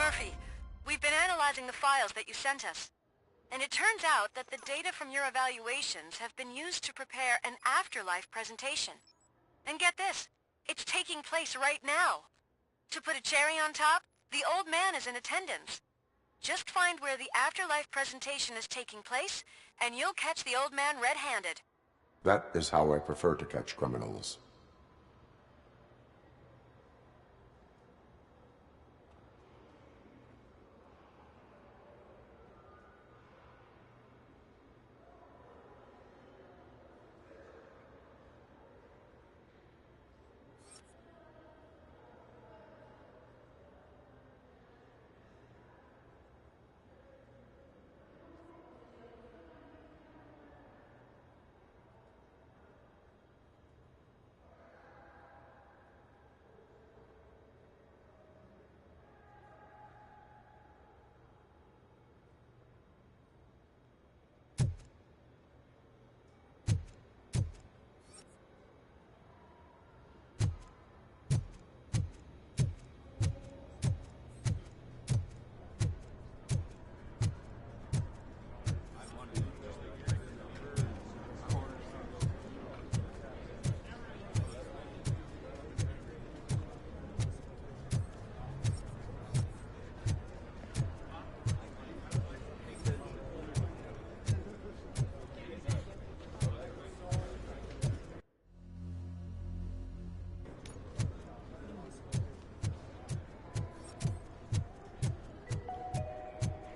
Murphy, we've been analyzing the files that you sent us. And it turns out that the data from your evaluations have been used to prepare an afterlife presentation. And get this, it's taking place right now. To put a cherry on top, the old man is in attendance. Just find where the afterlife presentation is taking place, and you'll catch the old man red-handed. That is how I prefer to catch criminals.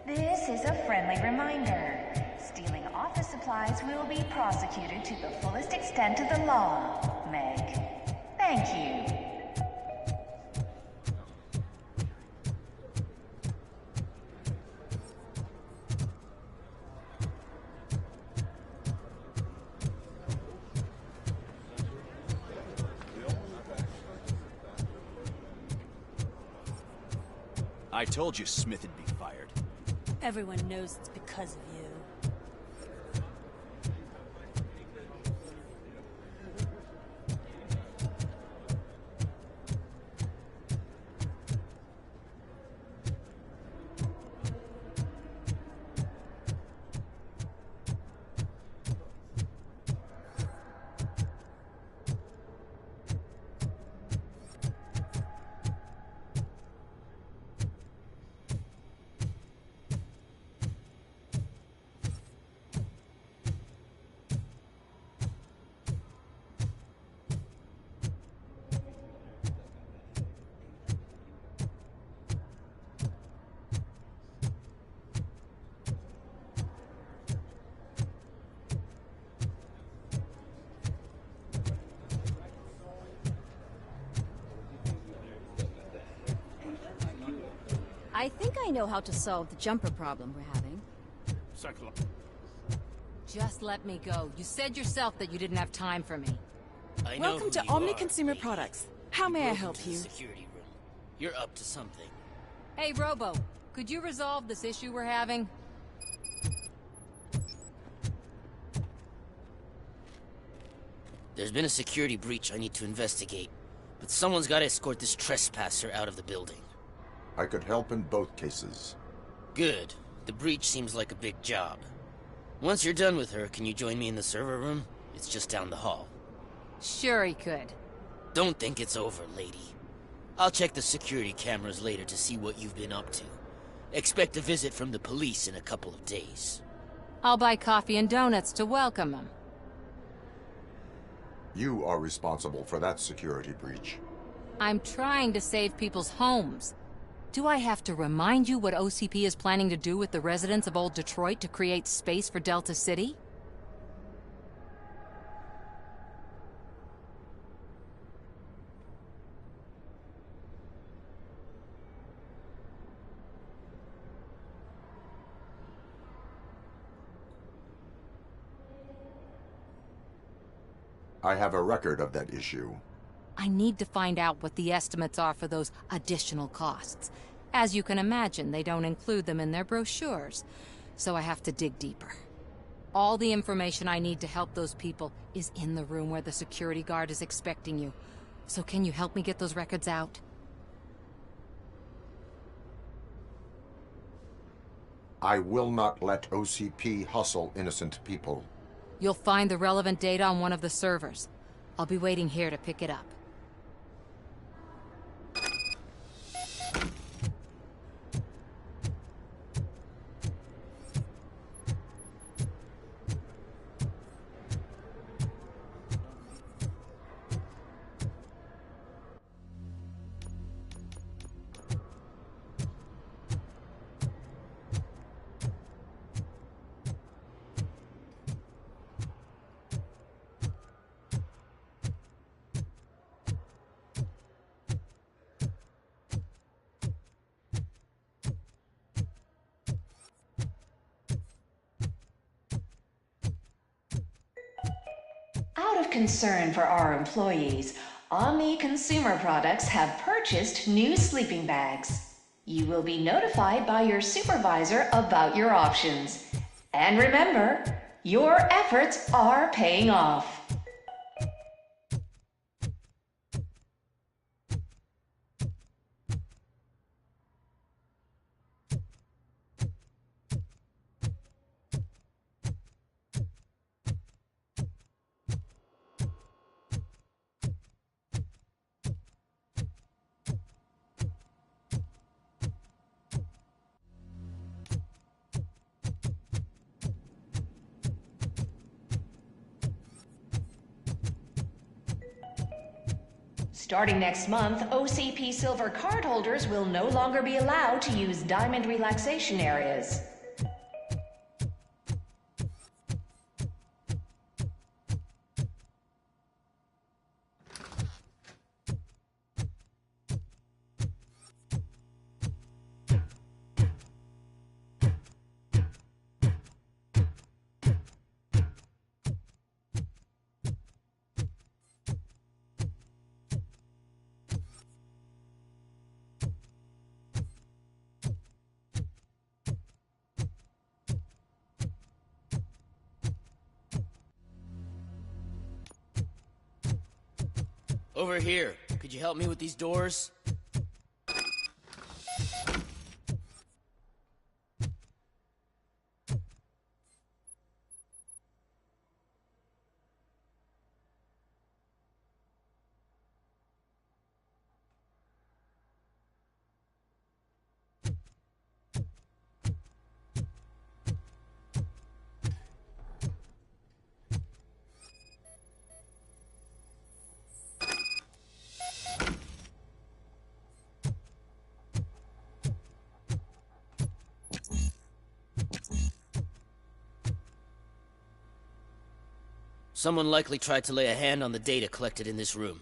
This is a friendly reminder. Stealing office supplies will be prosecuted to the fullest extent of the law, Meg. Thank you. I told you Smith would be fired. Everyone knows it's because of you. I think I know how to solve the jumper problem we're having. Just let me go. You said yourself that you didn't have time for me. Welcome to Omni Consumer Products. How may I help you? Security room. You're up to something. Hey, Robo, could you resolve this issue we're having? There's been a security breach I need to investigate, but someone's got to escort this trespasser out of the building. I could help in both cases. Good. The breach seems like a big job. Once you're done with her, can you join me in the server room? It's just down the hall. Sure he could. Don't think it's over, lady. I'll check the security cameras later to see what you've been up to. Expect a visit from the police in a couple of days. I'll buy coffee and donuts to welcome him. You are responsible for that security breach. I'm trying to save people's homes. Do I have to remind you what OCP is planning to do with the residents of Old Detroit to create space for Delta City? I have a record of that issue. I need to find out what the estimates are for those additional costs. As you can imagine, they don't include them in their brochures, so I have to dig deeper. All the information I need to help those people is in the room where the security guard is expecting you. So can you help me get those records out? I will not let OCP hustle innocent people. You'll find the relevant data on one of the servers. I'll be waiting here to pick it up. Out of concern for our employees, Omni Consumer Products have purchased new sleeping bags. You will be notified by your supervisor about your options. And remember, your efforts are paying off. Starting next month, OCP Silver cardholders will no longer be allowed to use Diamond relaxation areas. Over here. Could you help me with these doors? Someone likely tried to lay a hand on the data collected in this room.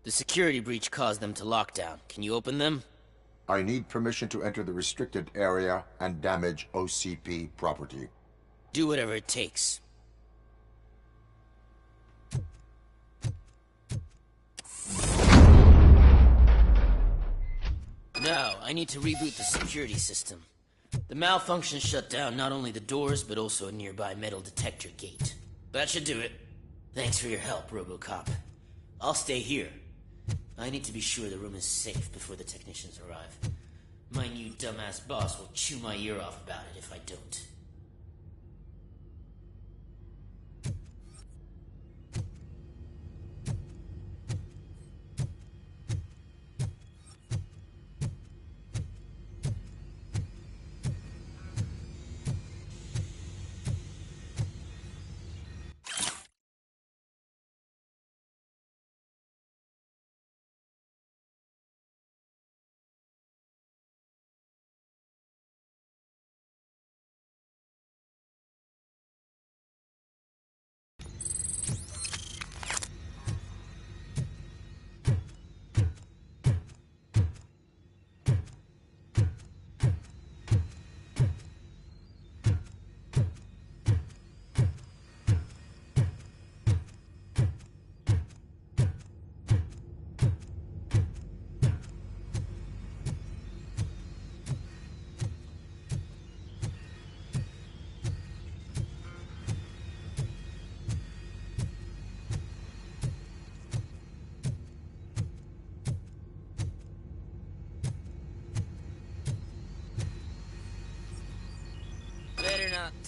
The security breach caused them to lock down. Can you open them? I need permission to enter the restricted area and damage OCP property. Do whatever it takes. Now, I need to reboot the security system. The malfunction shut down not only the doors, but also a nearby metal detector gate. That should do it. Thanks for your help, Robocop. I'll stay here. I need to be sure the room is safe before the technicians arrive. My new dumbass boss will chew my ear off about it if I don't.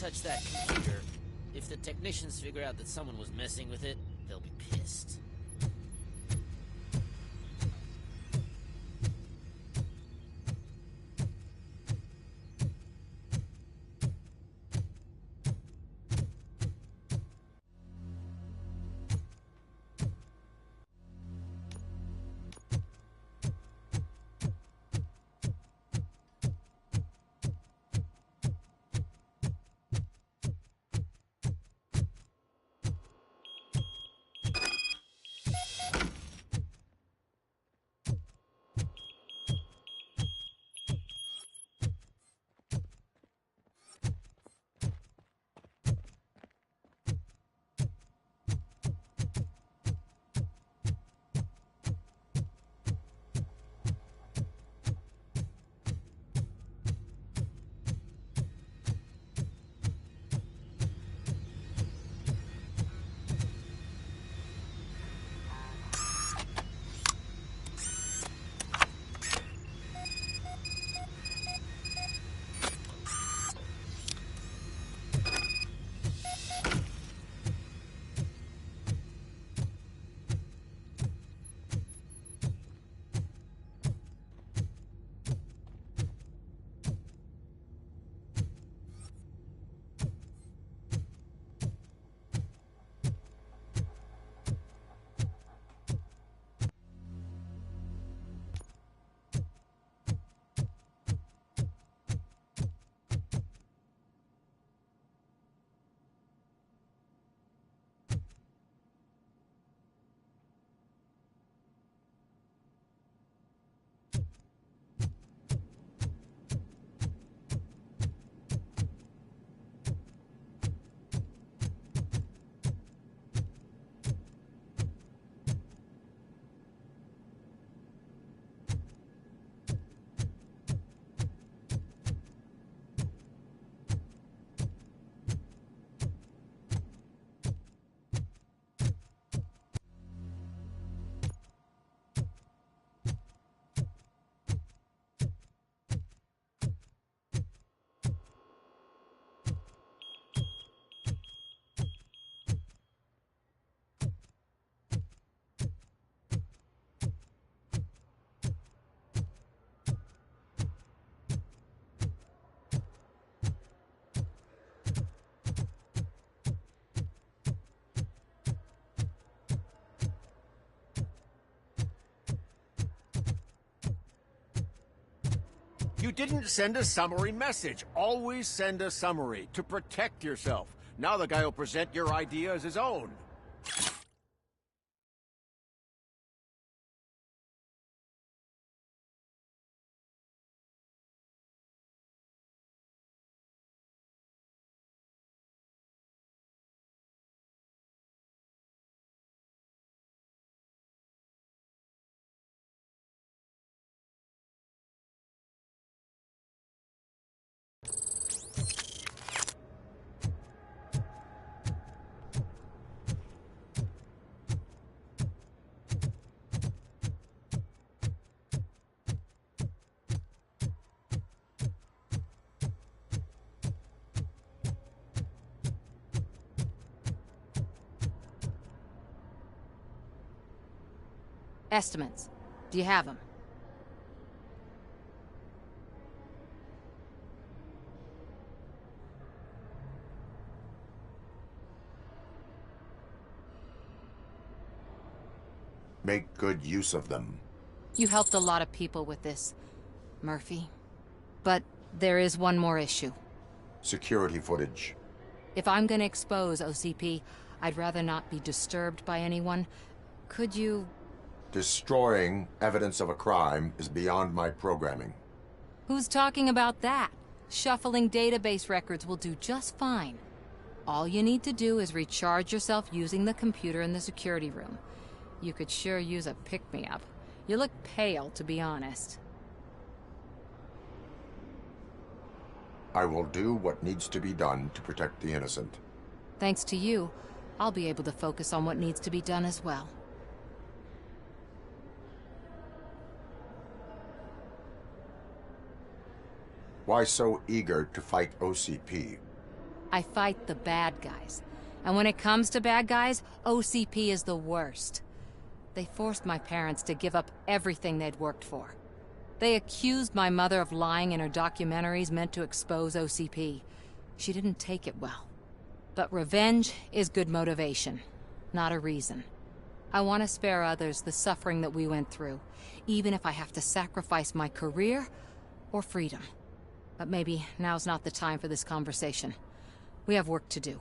touch that computer. If the technicians figure out that someone was messing with it, they'll be pissed. You didn't send a summary message. Always send a summary to protect yourself. Now the guy will present your idea as his own. Estimates. Do you have them? Make good use of them. You helped a lot of people with this, Murphy. But there is one more issue. Security footage. If I'm gonna expose OCP, I'd rather not be disturbed by anyone. Could you... Destroying evidence of a crime is beyond my programming. Who's talking about that? Shuffling database records will do just fine. All you need to do is recharge yourself using the computer in the security room. You could sure use a pick-me-up. You look pale, to be honest. I will do what needs to be done to protect the innocent. Thanks to you, I'll be able to focus on what needs to be done as well. Why so eager to fight OCP? I fight the bad guys. And when it comes to bad guys, OCP is the worst. They forced my parents to give up everything they'd worked for. They accused my mother of lying in her documentaries meant to expose OCP. She didn't take it well. But revenge is good motivation, not a reason. I want to spare others the suffering that we went through, even if I have to sacrifice my career or freedom. But maybe now's not the time for this conversation. We have work to do.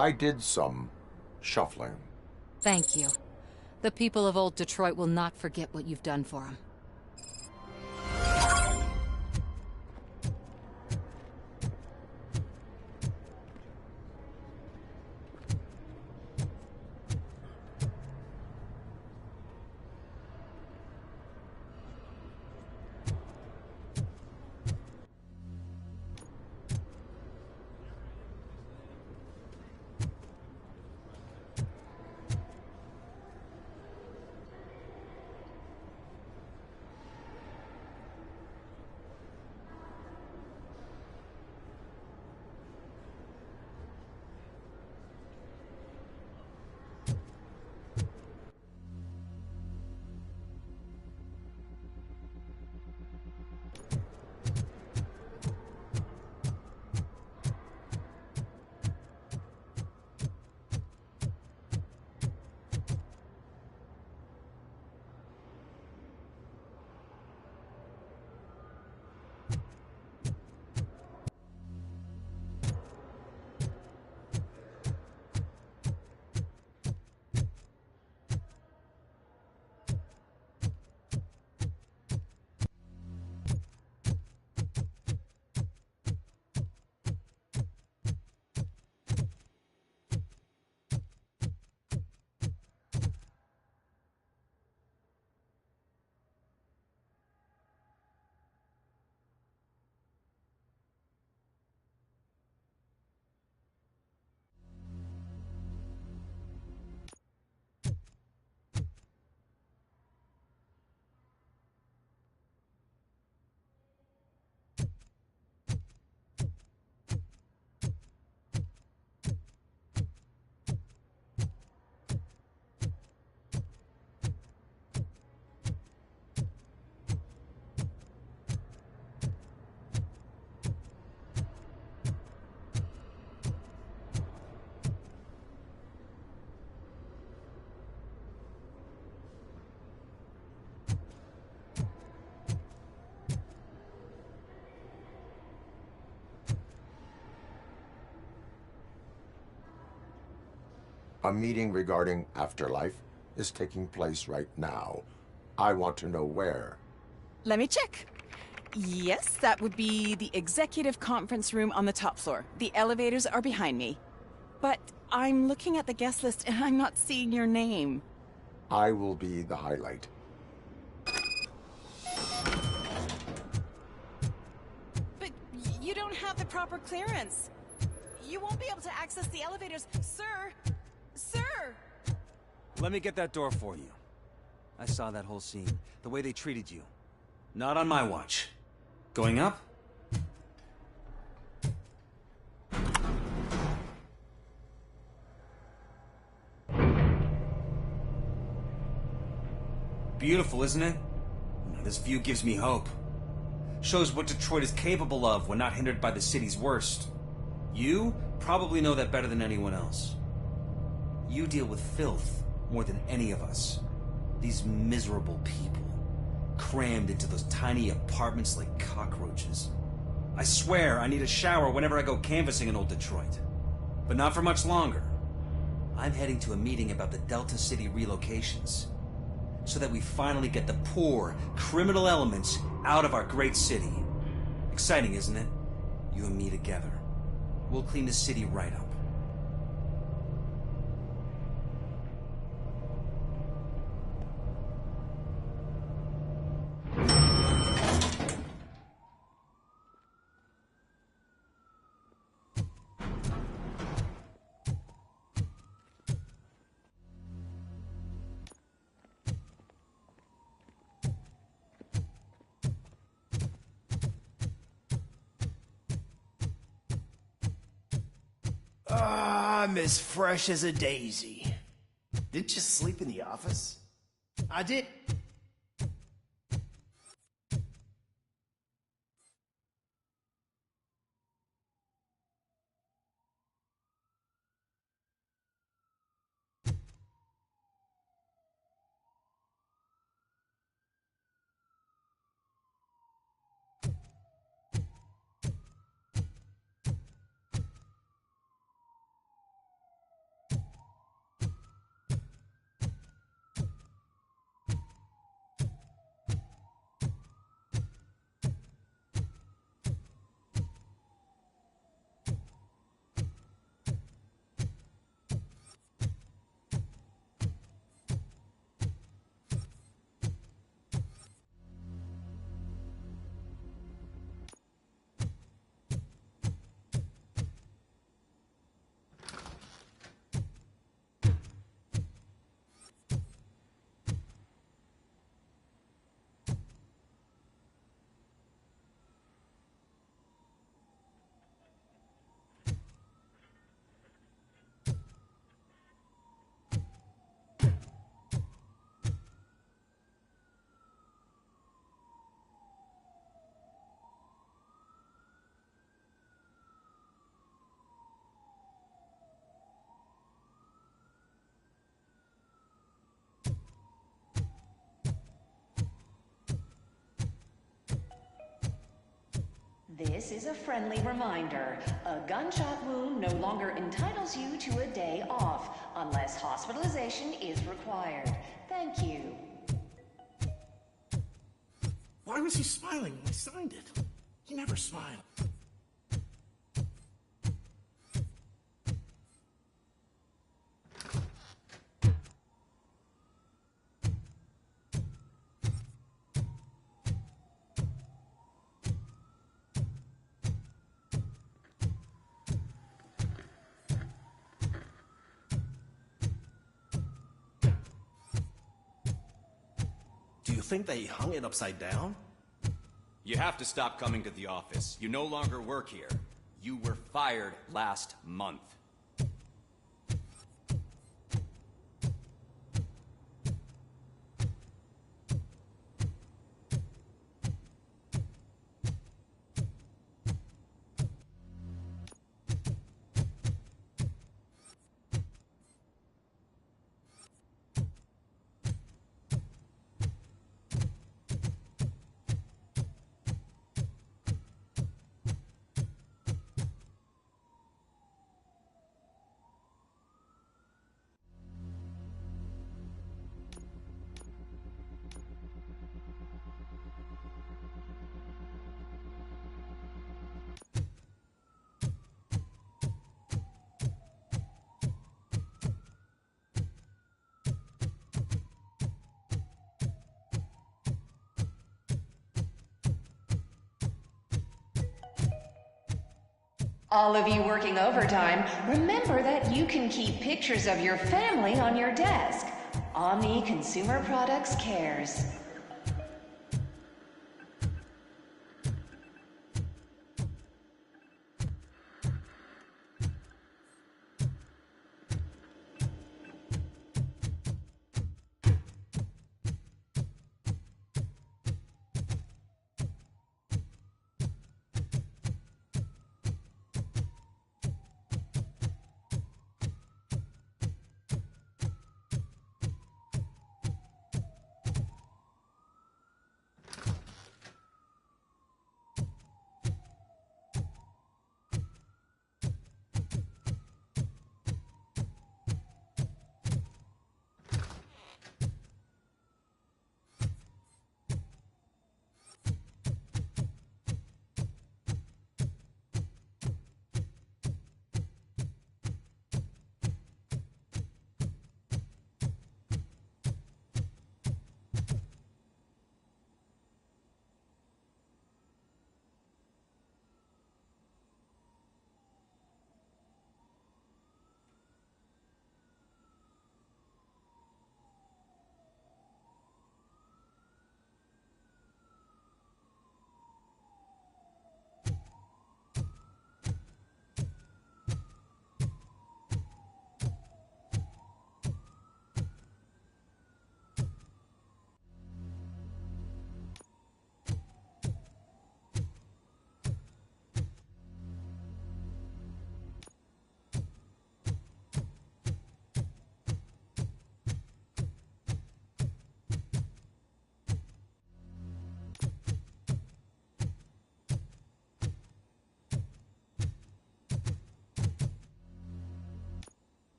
I did some shuffling. Thank you. The people of old Detroit will not forget what you've done for them. A meeting regarding afterlife is taking place right now. I want to know where. Let me check. Yes, that would be the executive conference room on the top floor. The elevators are behind me. But I'm looking at the guest list and I'm not seeing your name. I will be the highlight. proper clearance. You won't be able to access the elevators, sir! Sir! Let me get that door for you. I saw that whole scene. The way they treated you. Not on my watch. Going up? Beautiful, isn't it? This view gives me hope. Shows what Detroit is capable of when not hindered by the city's worst. You probably know that better than anyone else. You deal with filth more than any of us. These miserable people, crammed into those tiny apartments like cockroaches. I swear I need a shower whenever I go canvassing in old Detroit. But not for much longer. I'm heading to a meeting about the Delta City relocations, so that we finally get the poor, criminal elements out of our great city. Exciting, isn't it? You and me together. We'll clean the city right up. I'm as fresh as a daisy. Didn't you sleep in the office? I did. This is a friendly reminder. A gunshot wound no longer entitles you to a day off, unless hospitalization is required. Thank you. Why was he smiling when I signed it? He never smiled. Do you think they hung it upside down? You have to stop coming to the office. You no longer work here. You were fired last month. All of you working overtime, remember that you can keep pictures of your family on your desk. Omni Consumer Products cares.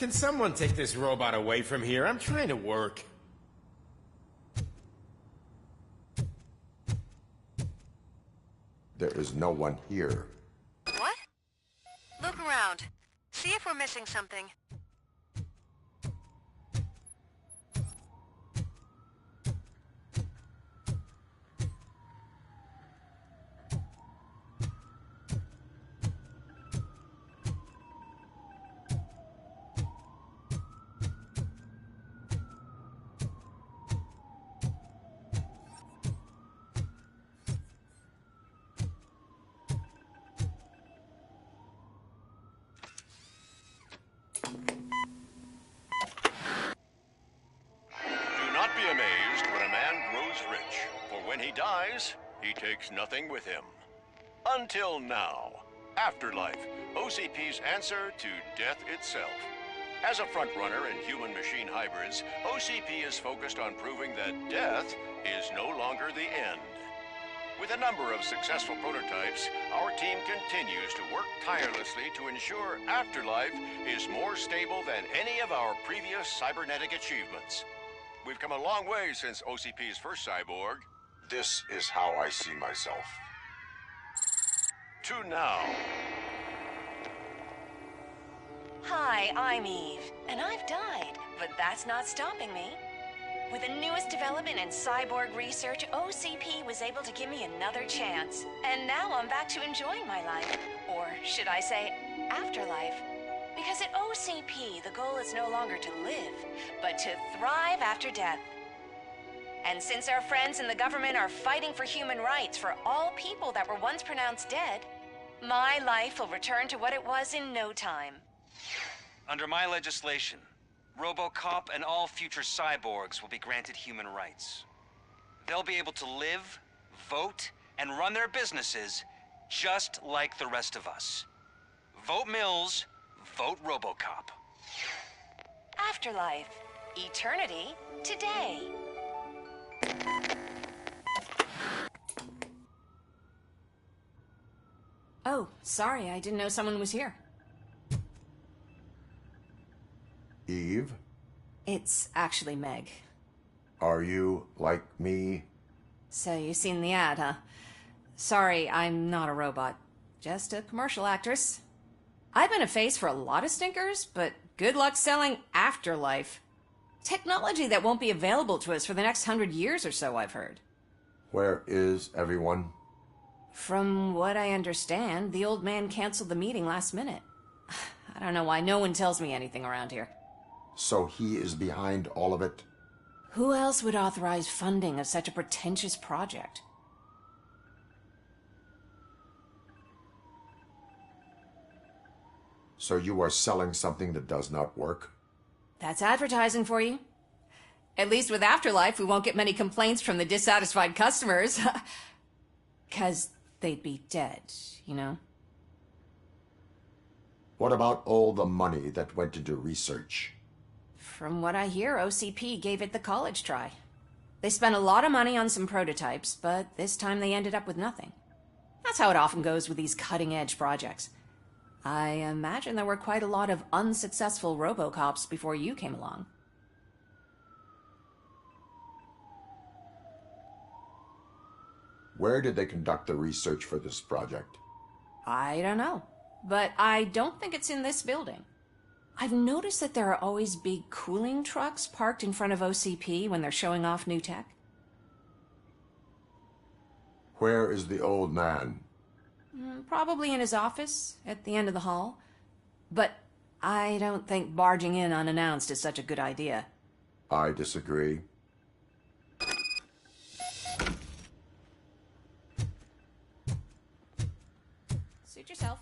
Can someone take this robot away from here? I'm trying to work. There is no one here. What? Look around. See if we're missing something. He takes nothing with him. Until now. Afterlife, OCP's answer to death itself. As a frontrunner in human-machine hybrids, OCP is focused on proving that death is no longer the end. With a number of successful prototypes, our team continues to work tirelessly to ensure Afterlife is more stable than any of our previous cybernetic achievements. We've come a long way since OCP's first cyborg. This is how I see myself. To now. Hi, I'm Eve, and I've died, but that's not stopping me. With the newest development in cyborg research, OCP was able to give me another chance. And now I'm back to enjoying my life. Or should I say, afterlife. Because at OCP, the goal is no longer to live, but to thrive after death. And since our friends in the government are fighting for human rights for all people that were once pronounced dead, my life will return to what it was in no time. Under my legislation, Robocop and all future cyborgs will be granted human rights. They'll be able to live, vote, and run their businesses just like the rest of us. Vote Mills, vote Robocop. Afterlife. Eternity today. Oh, sorry, I didn't know someone was here. Eve, It's actually Meg. are you like me? So you've seen the ad, huh? Sorry, I'm not a robot. Just a commercial actress. I've been a face for a lot of stinkers, but good luck selling Afterlife. Technology that won't be available to us for the next 100 years or so, I've heard. Where is everyone? From what I understand, the old man canceled the meeting last minute. I don't know why no one tells me anything around here. So he is behind all of it? Who else would authorize funding of such a pretentious project? So you are selling something that does not work? That's advertising for you. At least with Afterlife, we won't get many complaints from the dissatisfied customers. 'Cause they'd be dead, you know? What about all the money that went into research? From what I hear, OCP gave it the college try. They spent a lot of money on some prototypes, but this time they ended up with nothing. That's how it often goes with these cutting-edge projects. I imagine there were quite a lot of unsuccessful Robocops before you came along. Where did they conduct the research for this project? I don't know, but I don't think it's in this building. I've noticed that there are always big cooling trucks parked in front of OCP when they're showing off new tech. Where is the old man? Probably in his office, at the end of the hall. But I don't think barging in unannounced is such a good idea. I disagree. Suit yourself.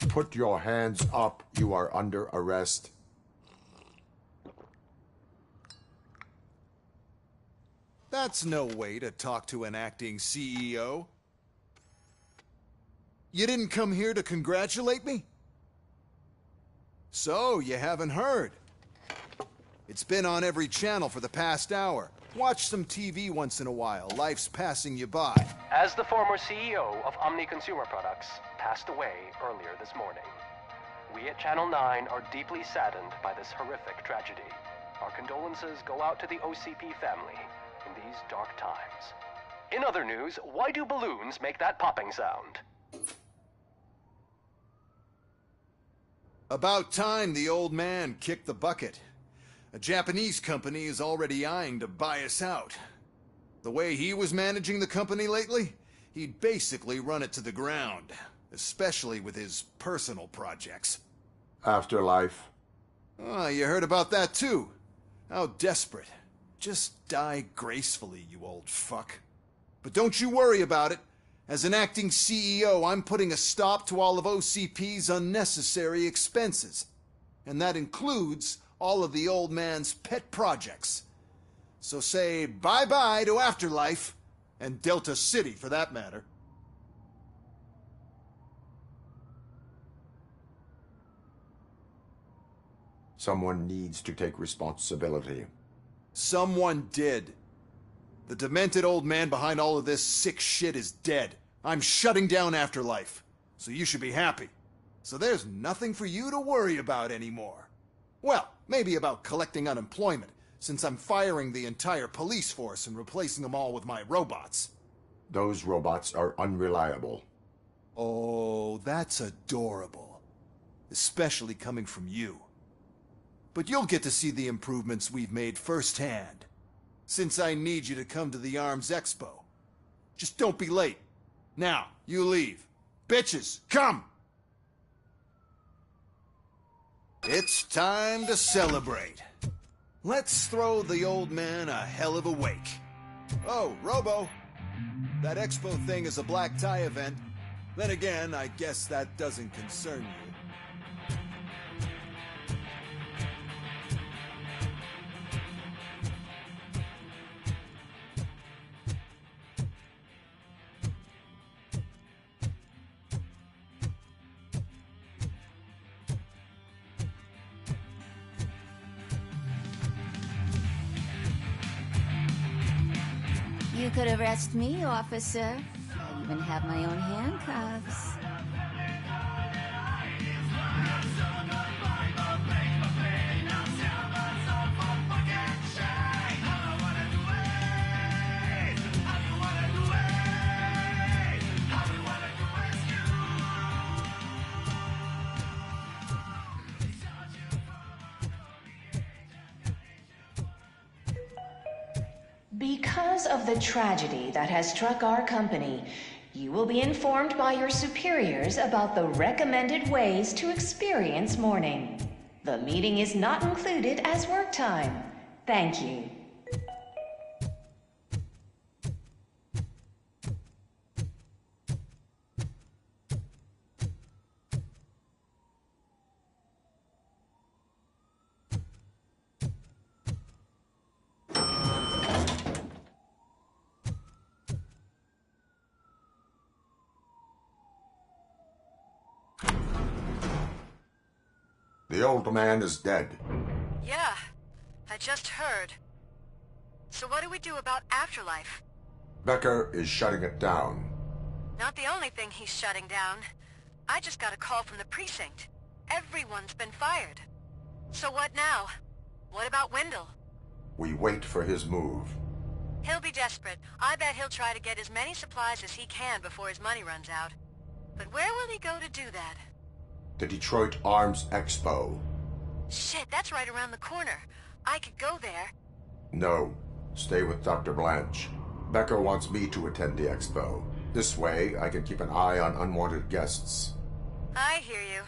Put your hands up. You are under arrest. That's no way to talk to an acting CEO. You didn't come here to congratulate me? So, you haven't heard. It's been on every channel for the past hour. Watch some TV once in a while. Life's passing you by. As the former CEO of Omni Consumer Products passed away earlier this morning, we at Channel 9 are deeply saddened by this horrific tragedy. Our condolences go out to the OCP family in these dark times. In other news, why do balloons make that popping sound? About time the old man kicked the bucket. A Japanese company is already eyeing to buy us out. The way he was managing the company lately, he'd basically run it to the ground, especially with his personal projects. Afterlife. Oh, you heard about that too. How desperate. Just die gracefully, you old fuck. But don't you worry about it. As an acting CEO, I'm putting a stop to all of OCP's unnecessary expenses. And that includes all of the old man's pet projects. So say bye-bye to Afterlife, and Delta City for that matter. Someone needs to take responsibility. Someone did. The demented old man behind all of this sick shit is dead. I'm shutting down Afterlife. So you should be happy. So there's nothing for you to worry about anymore. Well, maybe about collecting unemployment, since I'm firing the entire police force and replacing them all with my robots. Those robots are unreliable. Oh, that's adorable. Especially coming from you. But you'll get to see the improvements we've made firsthand. Since I need you to come to the ARMS Expo. Just don't be late. Now, you leave. Bitches, come! It's time to celebrate. Let's throw the old man a hell of a wake. Oh, Robo. That expo thing is a black tie event. Then again, I guess that doesn't concern you. You could arrest me, officer. I even have my own handcuffs. Because of the tragedy that has struck our company, you will be informed by your superiors about the recommended ways to experience mourning. The meeting is not included as work time. Thank you. The old man is dead. Yeah, I just heard. So what do we do about Afterlife? Becker is shutting it down. Not the only thing he's shutting down. I just got a call from the precinct. Everyone's been fired. So what now? What about Wendell? We wait for his move. He'll be desperate. I bet he'll try to get as many supplies as he can before his money runs out. But where will he go to do that? The Detroit Arms Expo. Shit, that's right around the corner. I could go there. No. Stay with Dr. Blanche. Becker wants me to attend the expo. This way, I can keep an eye on unwanted guests. I hear you.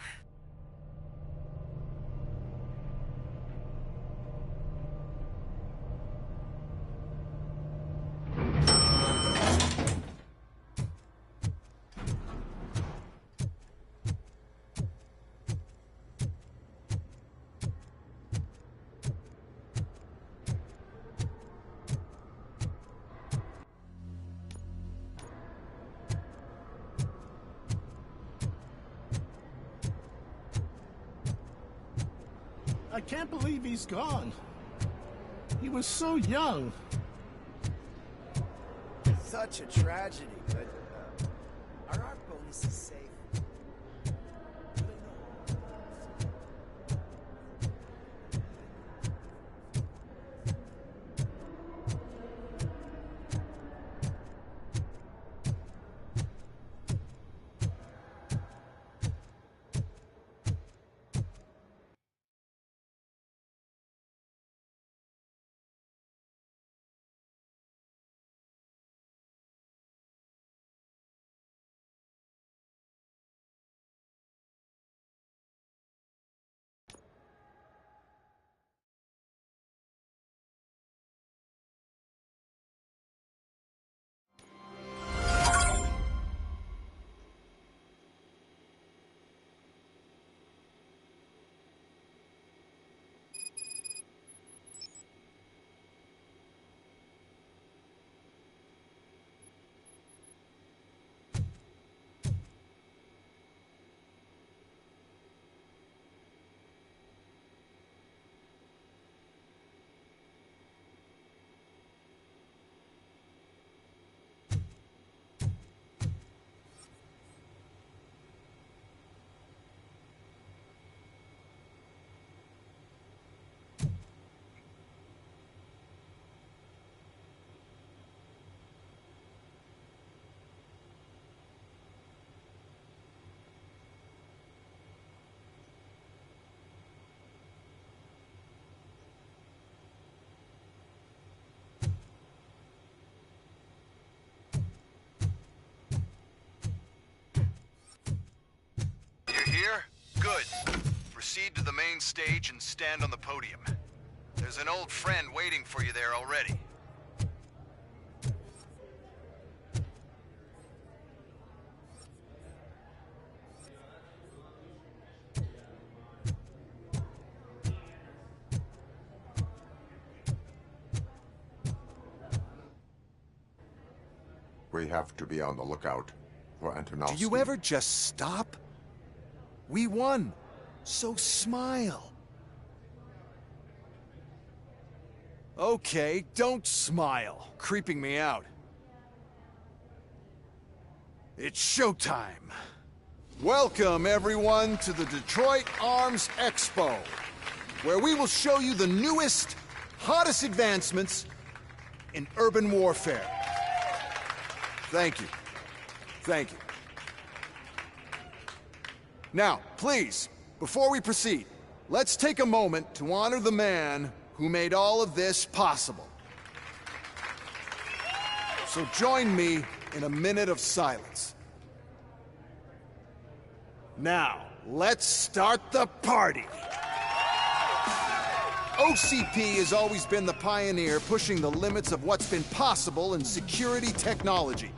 I can't believe he's gone. He was so young. Such a tragedy, but are our bonuses safe? here? Good. Proceed to the main stage and stand on the podium. There's an old friend waiting for you there already. We have to be on the lookout for Antonovsky. Do you ever just stop? We won, so smile. Okay, don't smile. Creeping me out. It's showtime. Welcome, everyone, to the Detroit Arms Expo, where we will show you the newest, hottest advancements in urban warfare. Thank you. Thank you. Now, please, before we proceed, let's take a moment to honor the man who made all of this possible. So join me in a minute of silence. Now, let's start the party. OCP has always been the pioneer pushing the limits of what's been possible in security technology.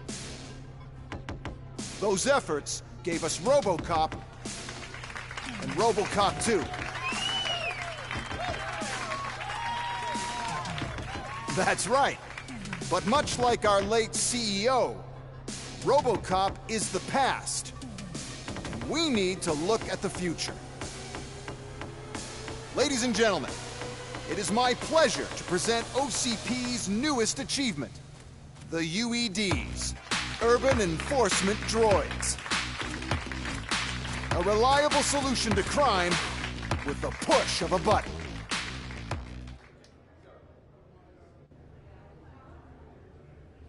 Those efforts gave us Robocop and Robocop-2. That's right. But much like our late CEO, Robocop is the past. And we need to look at the future. Ladies and gentlemen, it is my pleasure to present OCP's newest achievement, the UEDs, Urban Enforcement Droids. A reliable solution to crime with the push of a button.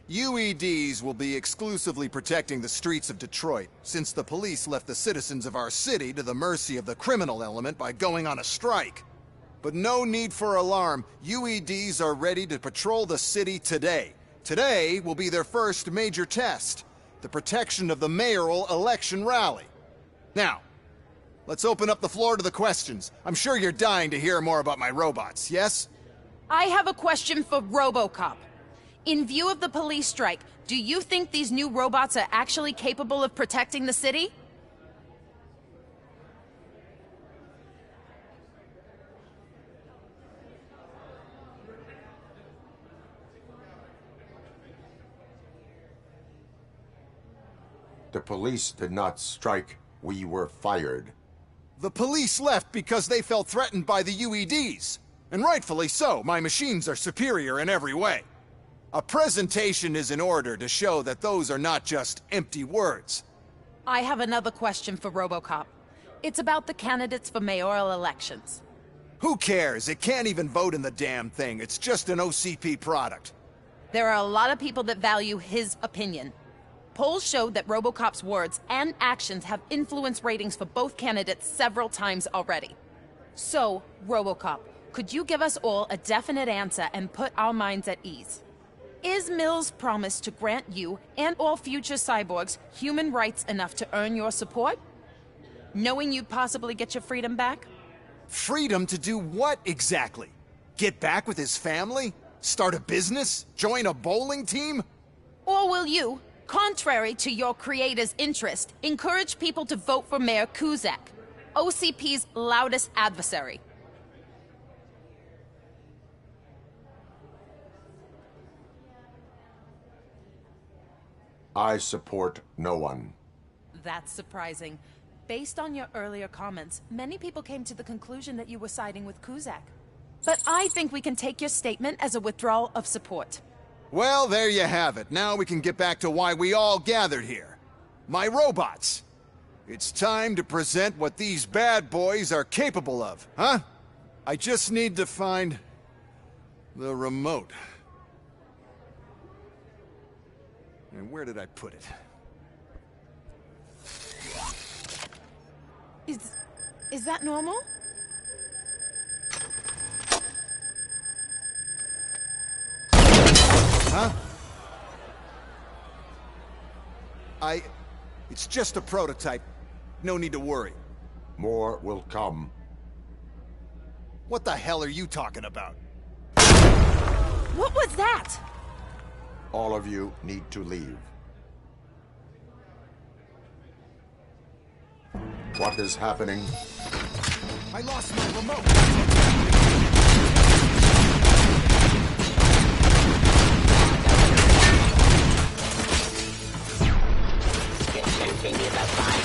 UEDs will be exclusively protecting the streets of Detroit, since the police left the citizens of our city to the mercy of the criminal element by going on a strike. But no need for alarm. UEDs are ready to patrol the city today. Today will be their first major test, the protection of the mayoral election rally. Now, let's open up the floor to the questions. I'm sure you're dying to hear more about my robots, yes? I have a question for Robocop. In view of the police strike, do you think these new robots are actually capable of protecting the city? The police did not strike. We were fired. The police left because they felt threatened by the UEDs. And rightfully so. My machines are superior in every way. A presentation is in order to show that those are not just empty words. I have another question for Robocop. It's about the candidates for mayoral elections. Who cares? It can't even vote in the damn thing. It's just an OCP product. There are a lot of people that value his opinion. Polls showed that Robocop's words and actions have influenced ratings for both candidates several times already. So, Robocop, could you give us all a definite answer and put our minds at ease? Is Mills' promise to grant you and all future cyborgs human rights enough to earn your support? Knowing you'd possibly get your freedom back? Freedom to do what exactly? Get back with his family? Start a business? Join a bowling team? Or will you, contrary to your creator's interest, encourage people to vote for Mayor Kuzak, OCP's loudest adversary? I support no one. That's surprising. Based on your earlier comments, many people came to the conclusion that you were siding with Kuzak. But I think we can take your statement as a withdrawal of support. Well, there you have it. Now we can get back to why we all gathered here. My robots. It's time to present what these bad boys are capable of, huh? I just need to find the remote. And where did I put it? Is that normal? Huh? It's just a prototype. No need to worry. More will come. What the hell are you talking about? What was that? All of you need to leave. What is happening? I lost my remote. Continue the fight.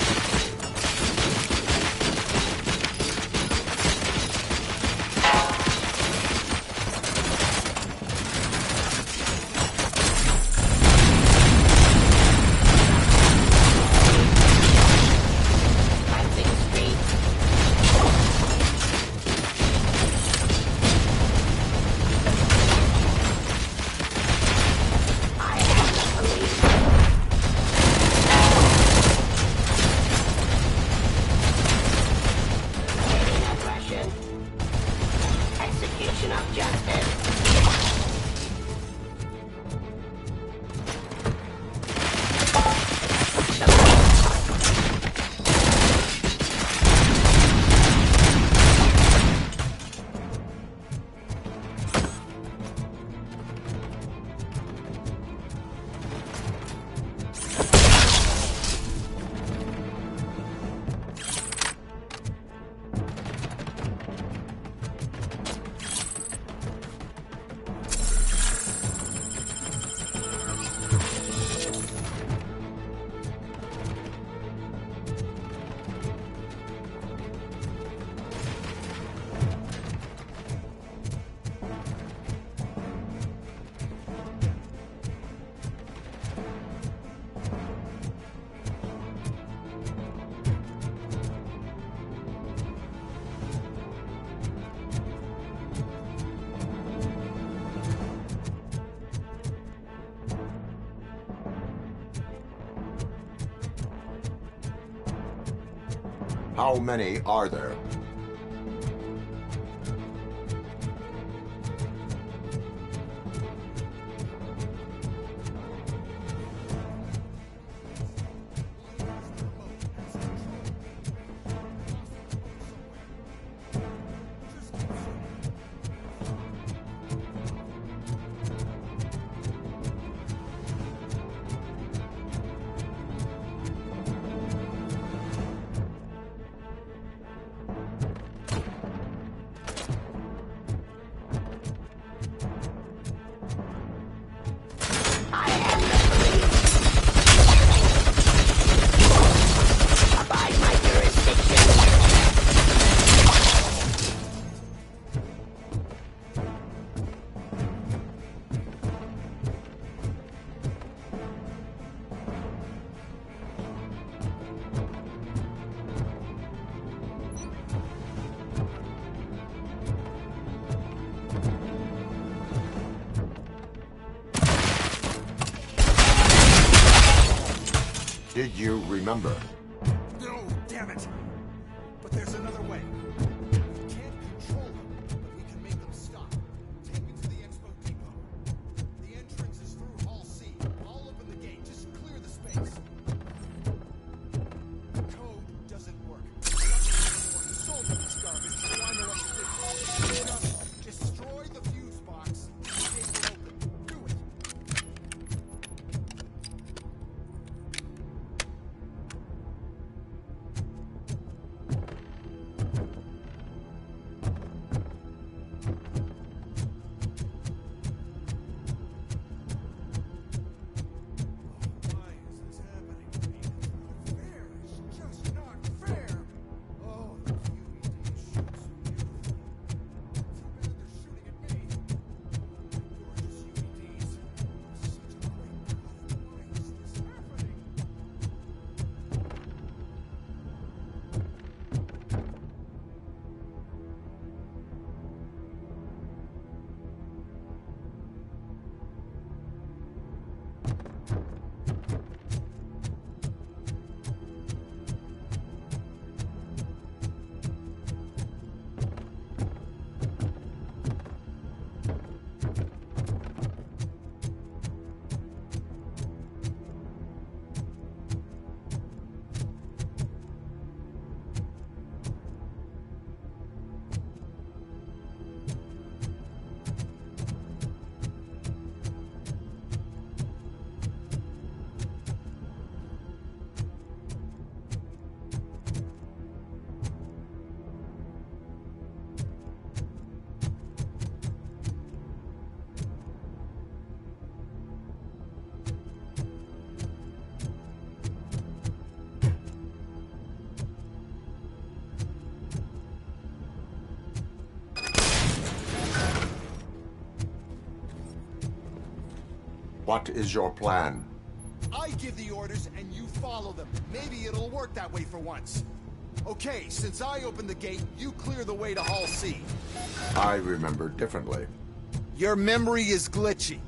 How many are there? Did you remember? No, damn it! But there's another way. We can't control them, but we can make them stop. Take me to the Expo Depot. The entrance is through Hall C. I'll open the gate. Just clear the space. Code doesn't work. Sold this garbage. So I know what to do. Just destroy the fuse box. The gate will open. Do it. What is your plan? I give the orders and you follow them. Maybe it'll work that way for once. Okay, since I opened the gate, you clear the way to Hall C. I remember differently. Your memory is glitchy.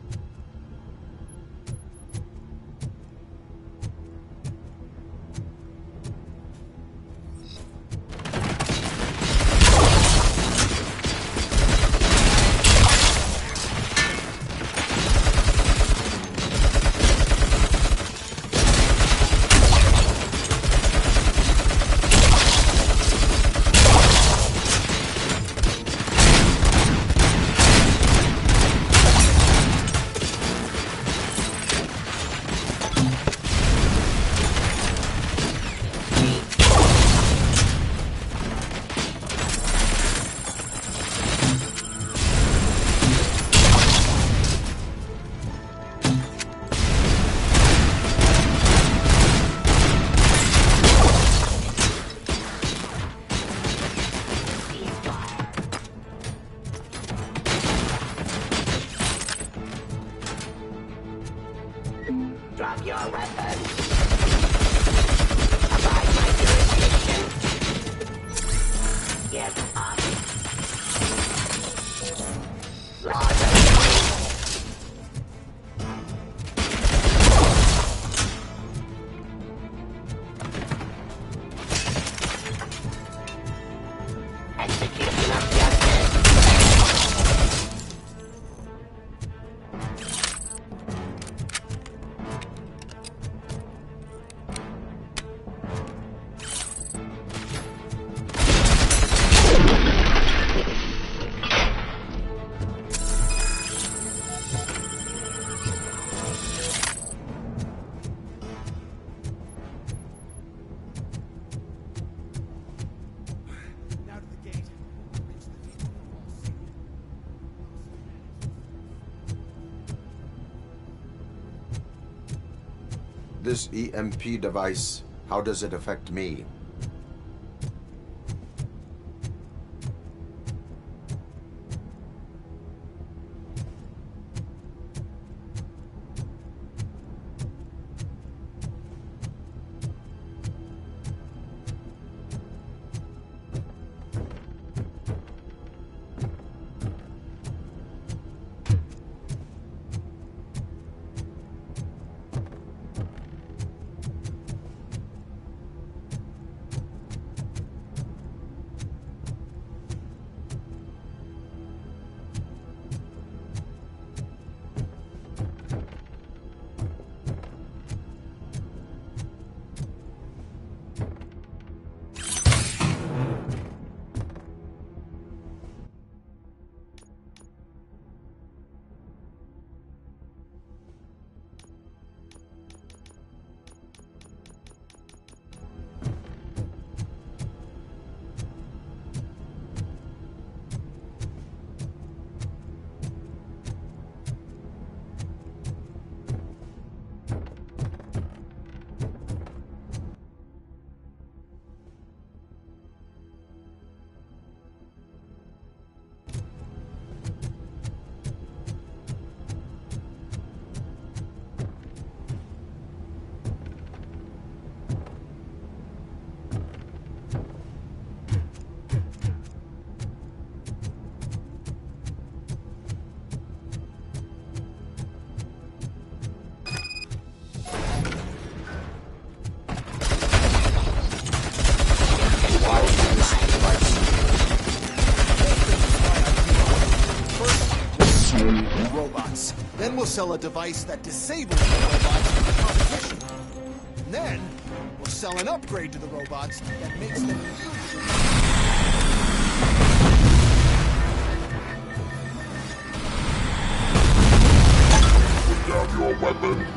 Drop your weapons. Abide my jurisdiction. Give up. Laws of execution of justice. This EMP device, how does it affect me? Robots. Then we'll sell a device that disables the robots in the competition. And then we'll sell an upgrade to the robots that makes them usable. Put down your weapon.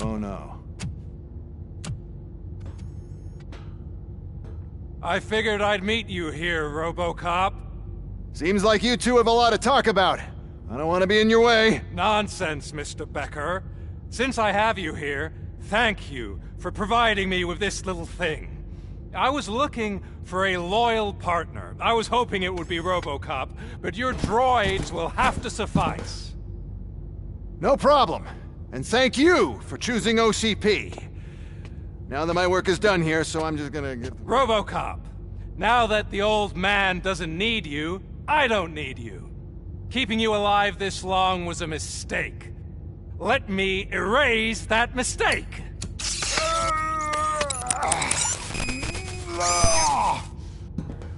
Oh no. I figured I'd meet you here, Robocop. Seems like you two have a lot to talk about. I don't want to be in your way. Nonsense, Mr. Becker. Since I have you here, thank you for providing me with this little thing. I was looking for a loyal partner. I was hoping it would be Robocop, but your droids will have to suffice. No problem. And thank you for choosing OCP. Now that my work is done here, so I'm just gonna get... Robocop, now that the old man doesn't need you, I don't need you. Keeping you alive this long was a mistake. Let me erase that mistake!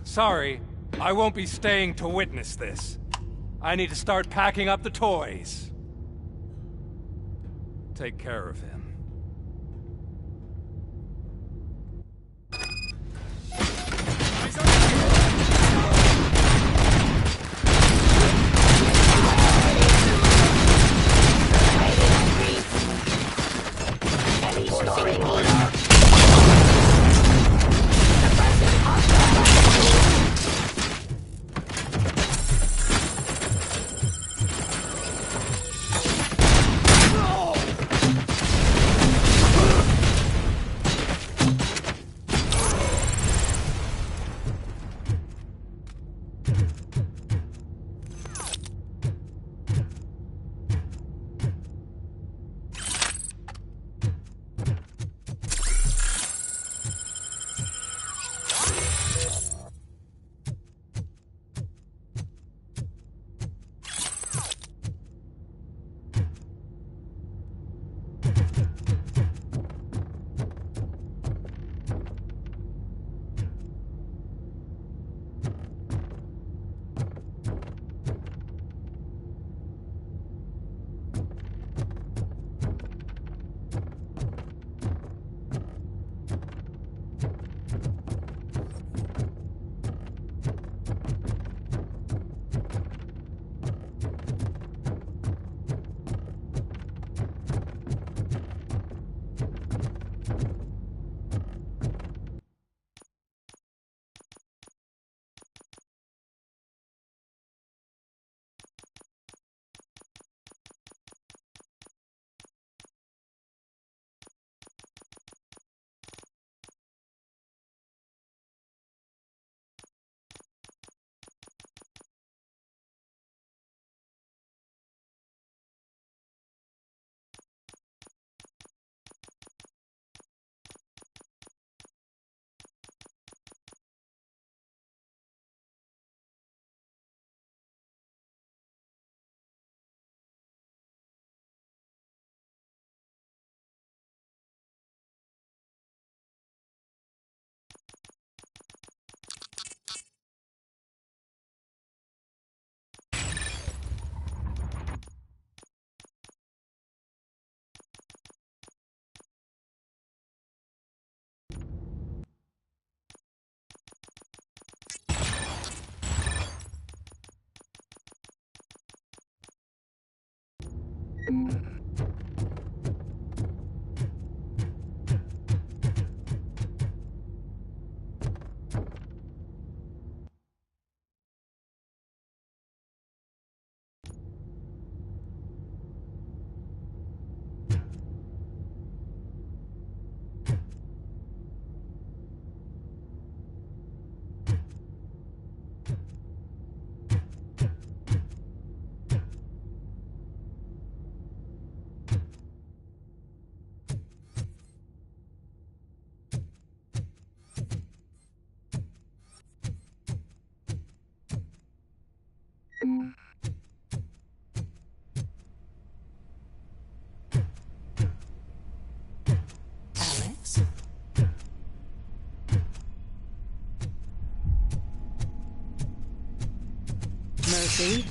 Sorry, I won't be staying to witness this. I need to start packing up the toys. Take care of him. Murphy.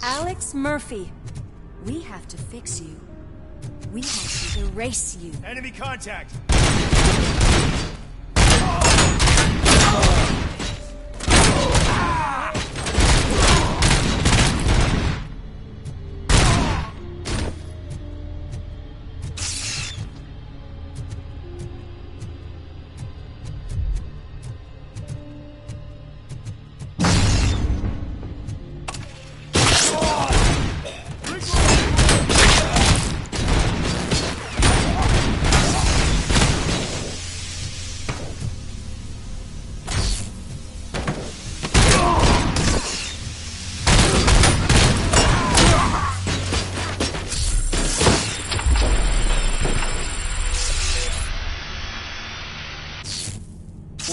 Alex Murphy, we have to fix you. We have to erase you. Enemy contact!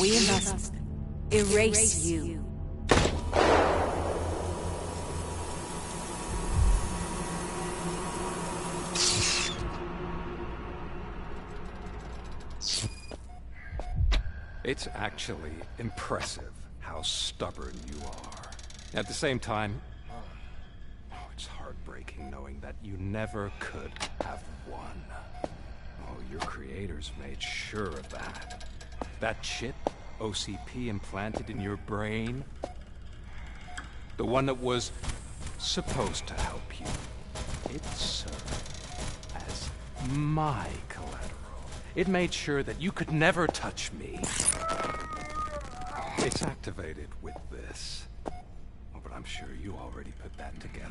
We must erase you. It's actually impressive how stubborn you are. At the same time, it's heartbreaking knowing that you never could have won. Oh, your creators made sure of that. That chip OCP implanted in your brain, the one that was supposed to help you, it served as my collateral. It made sure that you could never touch me. It's activated with this. Oh, but I'm sure you already put that together.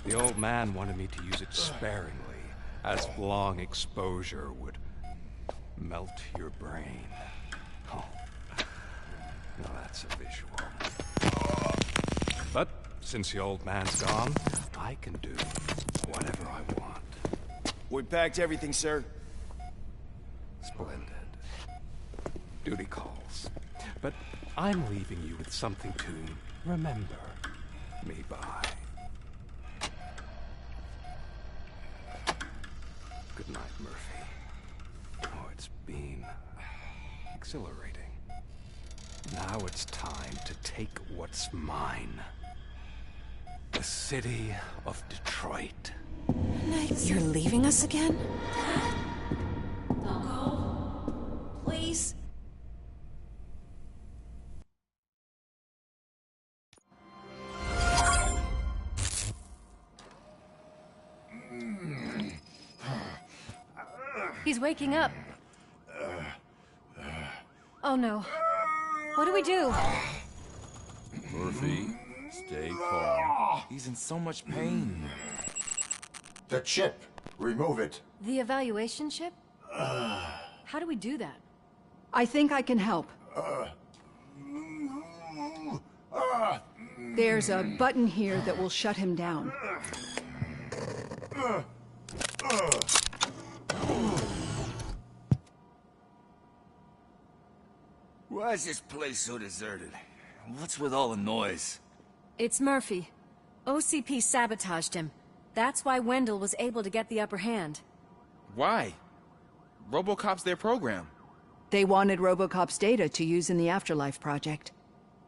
The old man wanted me to use it sparingly, as long exposure would melt your brain. Oh, now that's a visual. But since the old man's gone, I can do whatever I want. We packed everything, sir. Splendid. Duty calls. But I'm leaving you with something to remember me by. Good night, Murphy. Oh, it's been exhilarating. Now it's time to take what's mine. The city of Detroit. You're leaving us again? Don't go. Please. He's waking up. Oh no. What do we do? Murphy, stay calm. He's in so much pain. The chip. Remove it. The evaluation chip? How do we do that? I think I can help. There's a button here that will shut him down. Why is this place so deserted? What's with all the noise? It's Murphy. OCP sabotaged him. That's why Wendell was able to get the upper hand. Why? Robocop's their program. They wanted Robocop's data to use in the Afterlife project.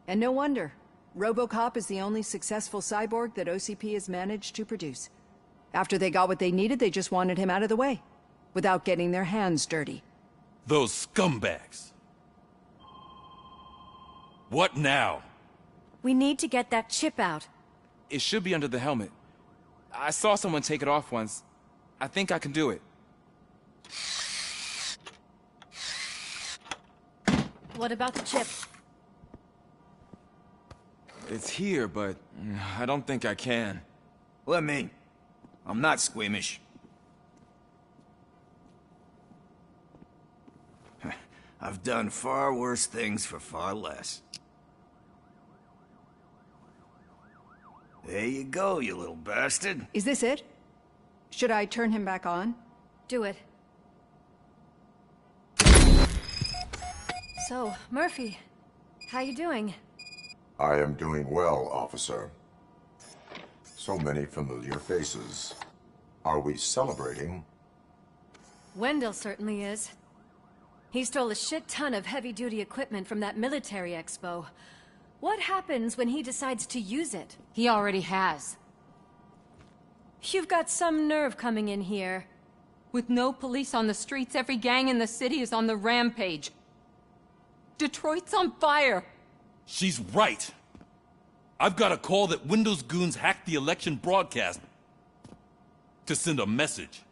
And no wonder. Robocop is the only successful cyborg that OCP has managed to produce. After they got what they needed, they just wanted him out of the way, without getting their hands dirty. Those scumbags. What now? We need to get that chip out. It should be under the helmet. I saw someone take it off once. I think I can do it. What about the chip? It's here, but I don't think I can. Let me. I'm not squeamish. I've done far worse things for far less. There you go, you little bastard. Is this it? Should I turn him back on? Do it. So, Murphy, how you doing? I am doing well, officer. So many familiar faces. Are we celebrating? Wendell certainly is. He stole a shit ton of heavy-duty equipment from that military expo. What happens when he decides to use it? He already has. You've got some nerve coming in here. With no police on the streets, every gang in the city is on the rampage. Detroit's on fire. She's right. I've got a call that Windows goons hacked the election broadcast to send a message.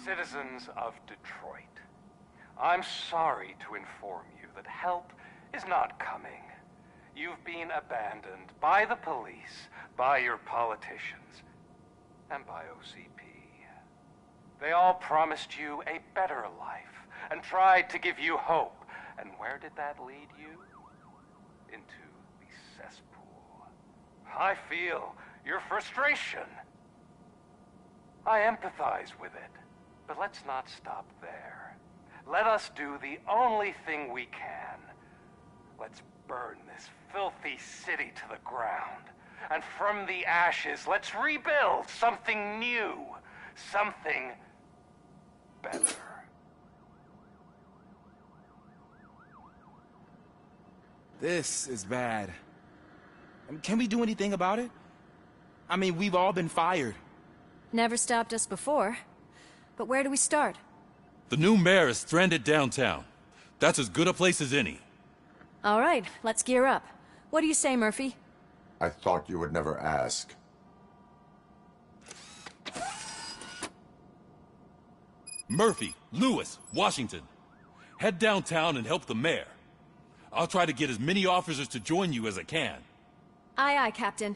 Citizens of Detroit, I'm sorry to inform you that help is not coming. You've been abandoned by the police, by your politicians, and by OCP. They all promised you a better life and tried to give you hope. And where did that lead you? Into the cesspool. I feel your frustration. I empathize with it. But let's not stop there. Let us do the only thing we can. Let's burn this filthy city to the ground. And from the ashes, let's rebuild something new. Something better. This is bad. Can we do anything about it? I mean, we've all been fired. Never stopped us before. But where do we start? The new mayor is stranded downtown. That's as good a place as any. All right, let's gear up. What do you say, Murphy? I thought you would never ask. Murphy, Lewis, Washington. Head downtown and help the mayor. I'll try to get as many officers to join you as I can. Aye, aye, Captain.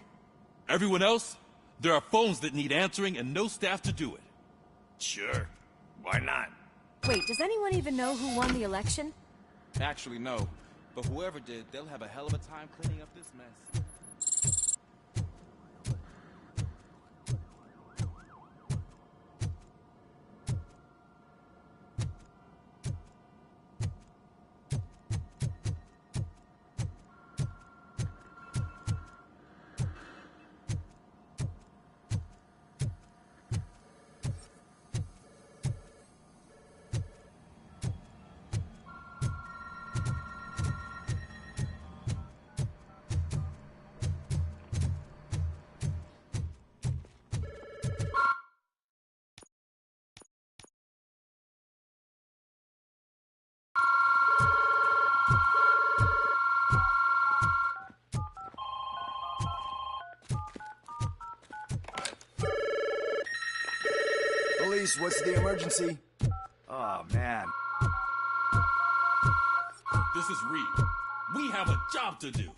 Everyone else? There are phones that need answering and no staff to do it. Sure. Why not? Wait, does anyone even know who won the election? Actually, no. But whoever did, they'll have a hell of a time cleaning up this mess. Police, what's the emergency? Oh, man. This is Reed. We have a job to do.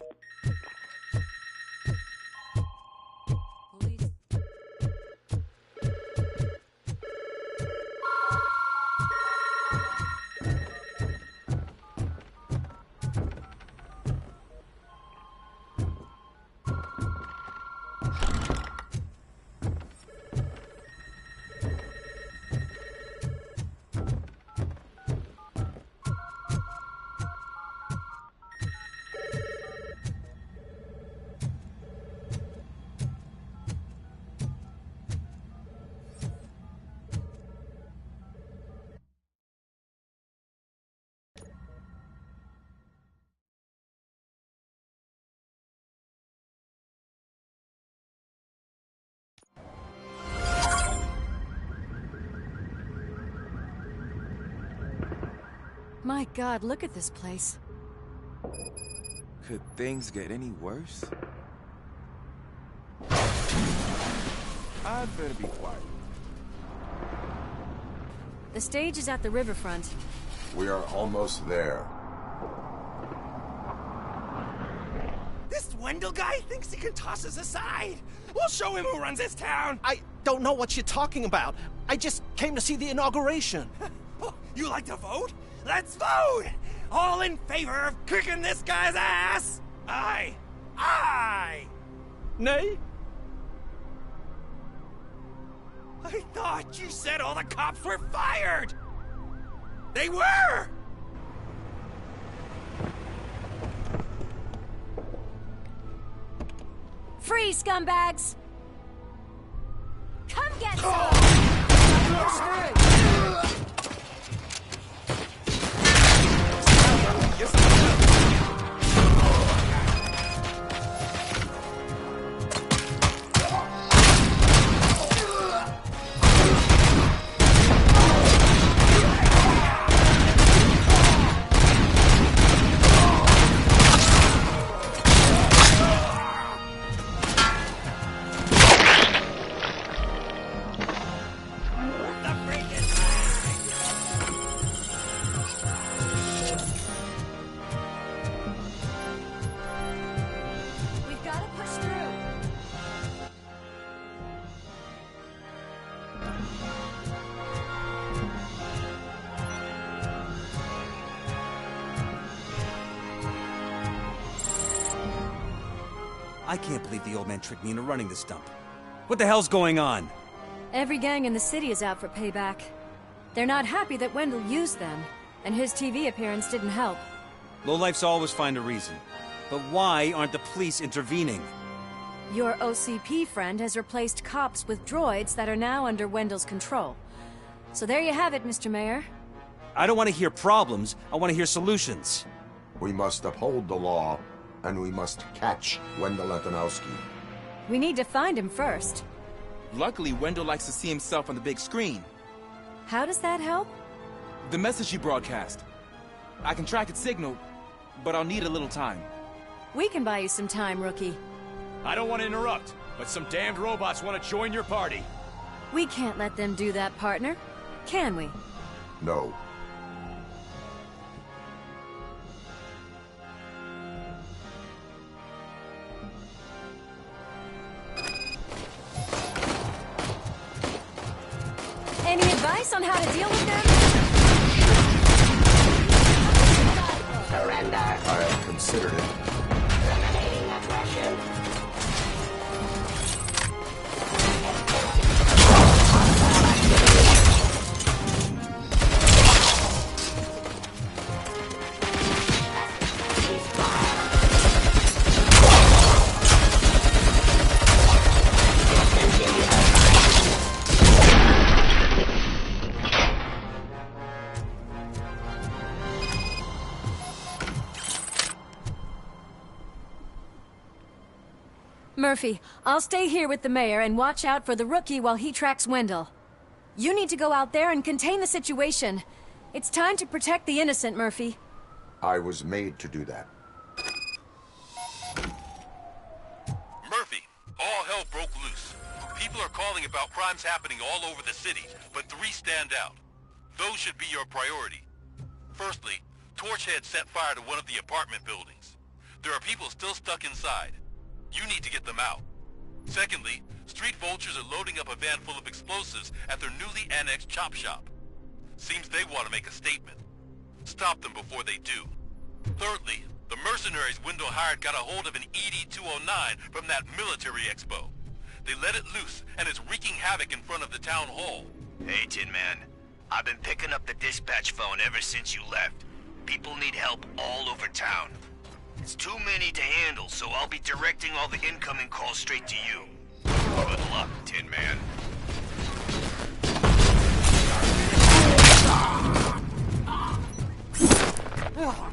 My God, look at this place. Could things get any worse? I'd better be quiet. The stage is at the riverfront. We are almost there. This Wendell guy thinks he can toss us aside. We'll show him who runs this town. I don't know what you're talking about. I just came to see the inauguration. Oh, you like to vote? Let's vote! All in favor of kicking this guy's ass? Aye. eye! Nay? I thought you said all the cops were fired! They were! Freeze, scumbags! Come get some! Yes, I will. We've got to push through. I can't believe the old man tricked me into running this dump. What the hell's going on? Every gang in the city is out for payback. They're not happy that Wendell used them, and his TV appearance didn't help. Lowlifes always find a reason. But why aren't the police intervening? Your OCP friend has replaced cops with droids that are now under Wendell's control. So there you have it, Mr. Mayor. I don't want to hear problems, I want to hear solutions. We must uphold the law, and we must catch Wendell Antonowski. We need to find him first. Luckily, Wendell likes to see himself on the big screen. How does that help? The message you broadcast. I can track its signal, but I'll need a little time. We can buy you some time, rookie. I don't want to interrupt, but some damned robots want to join your party. We can't let them do that, partner. Can we? No. Any advice on how to deal with them? Surrender. I have considered it. Eliminating aggression. Murphy, I'll stay here with the mayor and watch out for the rookie while he tracks Wendell. You need to go out there and contain the situation. It's time to protect the innocent, Murphy. I was made to do that. Murphy, all hell broke loose. People are calling about crimes happening all over the city, but 3 stand out. Those should be your priority. Firstly, Torchhead set fire to one of the apartment buildings. There are people still stuck inside. You need to get them out. Secondly, street vultures are loading up a van full of explosives at their newly annexed chop shop. Seems they want to make a statement. Stop them before they do. Thirdly, the mercenaries Wendell hired got a hold of an ED-209 from that military expo. They let it loose, and it's wreaking havoc in front of the town hall. Hey, Tin Man. I've been picking up the dispatch phone ever since you left. People need help all over town. It's too many to handle, so I'll be directing all the incoming calls straight to you. Good luck, Tin Man. Ugh!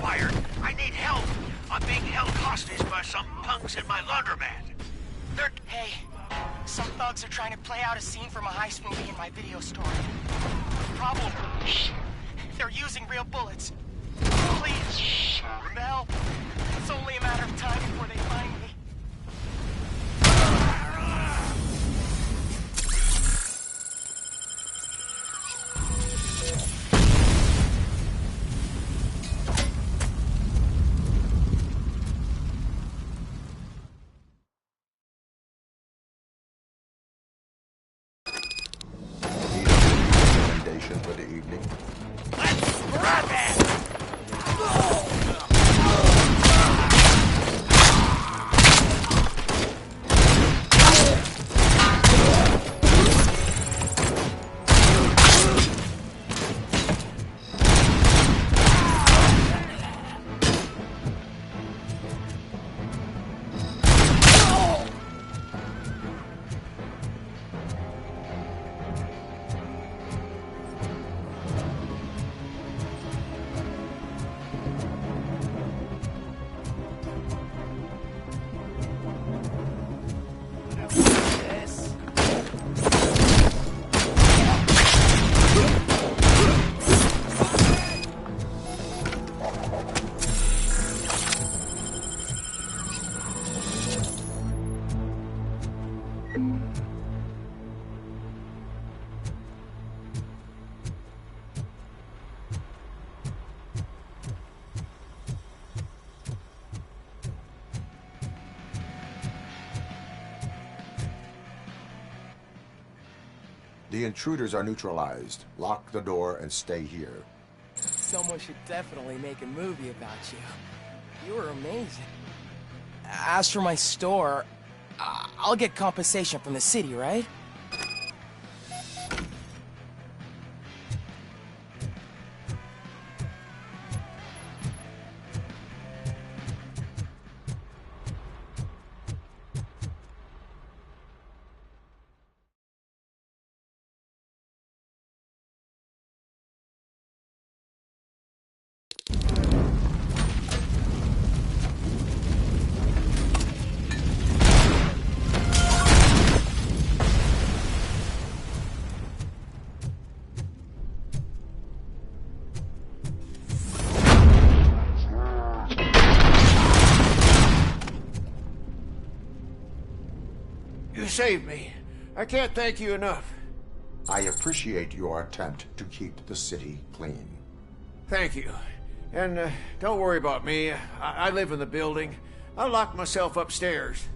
fired. I need help. I'm being held hostage by some punks in my laundromat. Hey, some thugs are trying to play out a scene from a heist movie in my video store. Problem, they're using real bullets. Please, help. It's only a matter of time before they find me. For the evening. Let's scrap it! The intruders are neutralized. Lock the door and stay here. Someone should definitely make a movie about you. You were amazing. As for my store, I'll get compensation from the city, right? You saved me. I can't thank you enough. I appreciate your attempt to keep the city clean. Thank you. And don't worry about me. I live in the building. I'll lock myself upstairs.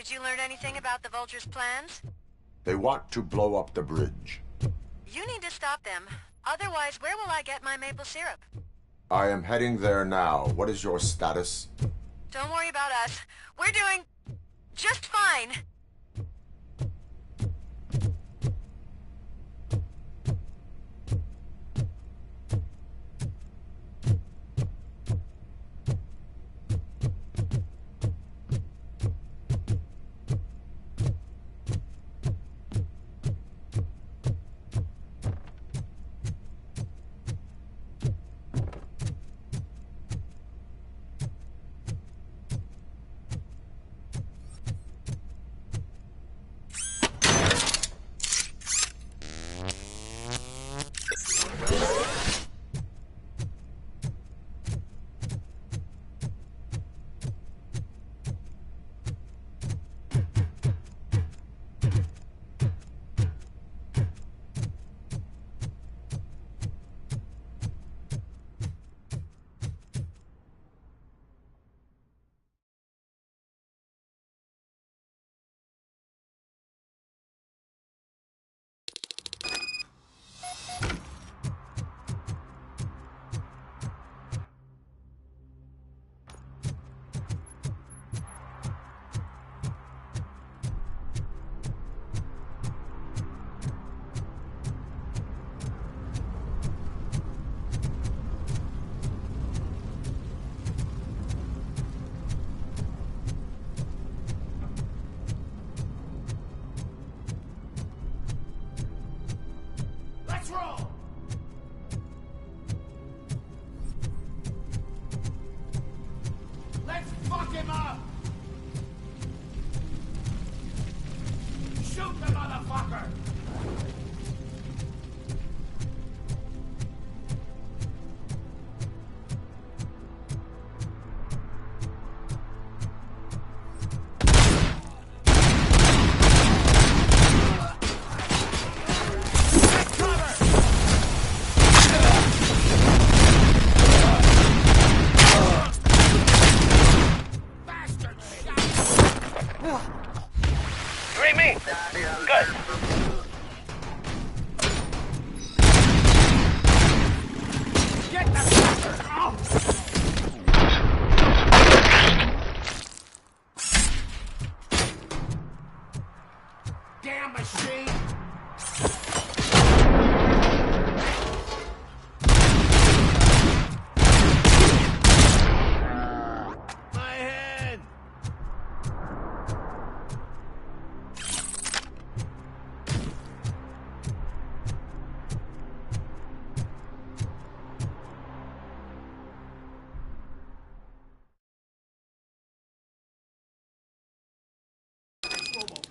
Did you learn anything about the Vulture's plans? They want to blow up the bridge. You need to stop them. Otherwise, where will I get my maple syrup? I am heading there now. What is your status? Don't worry about us. We're doing just fine.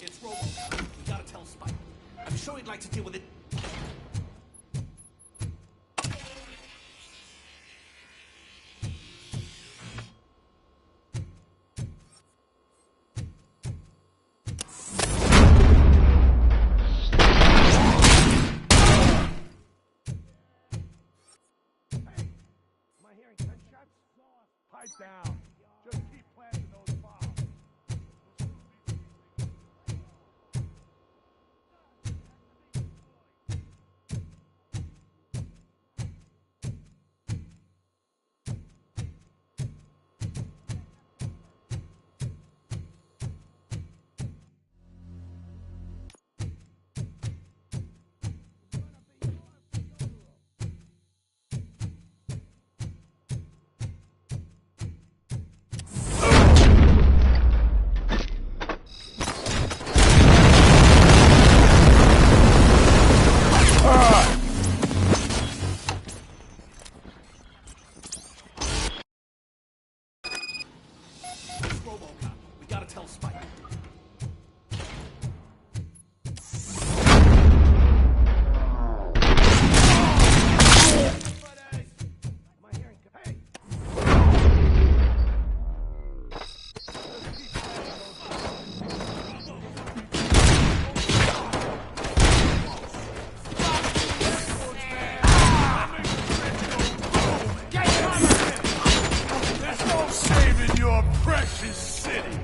It's Robocop. We gotta tell Spike. I'm sure he'd like to deal with it. Pipe down. Just keep planting those bombs. Robocop. We gotta tell Spike. There's no saving your precious city.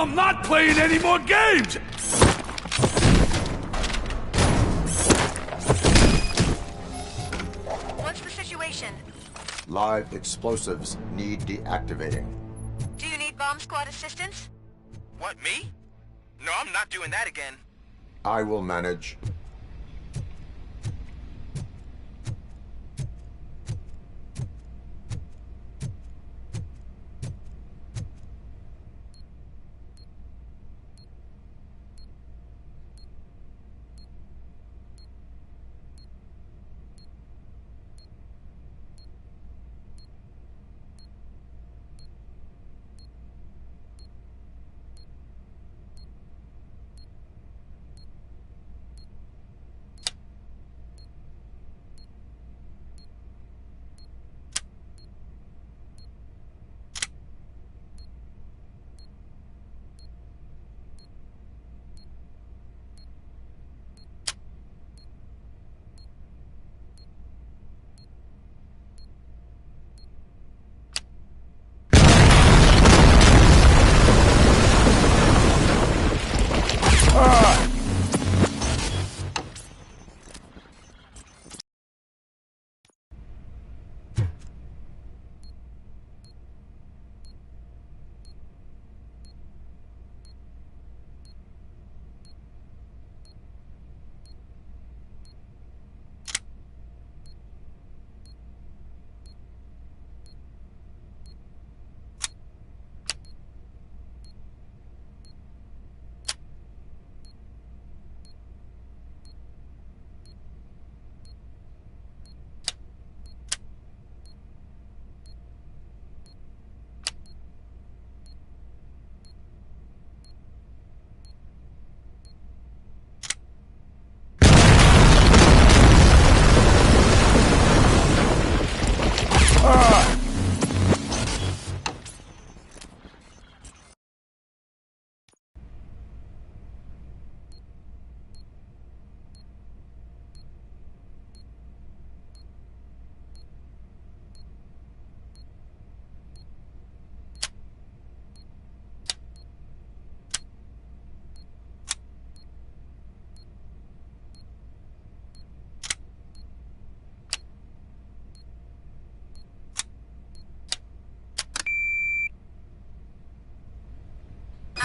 I'm not playing any more games! What's the situation? Live explosives need deactivating. Do you need bomb squad assistance? What, me? No, I'm not doing that again. I will manage.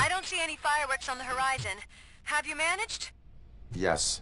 I don't see any fireworks on the horizon. Have you managed? Yes.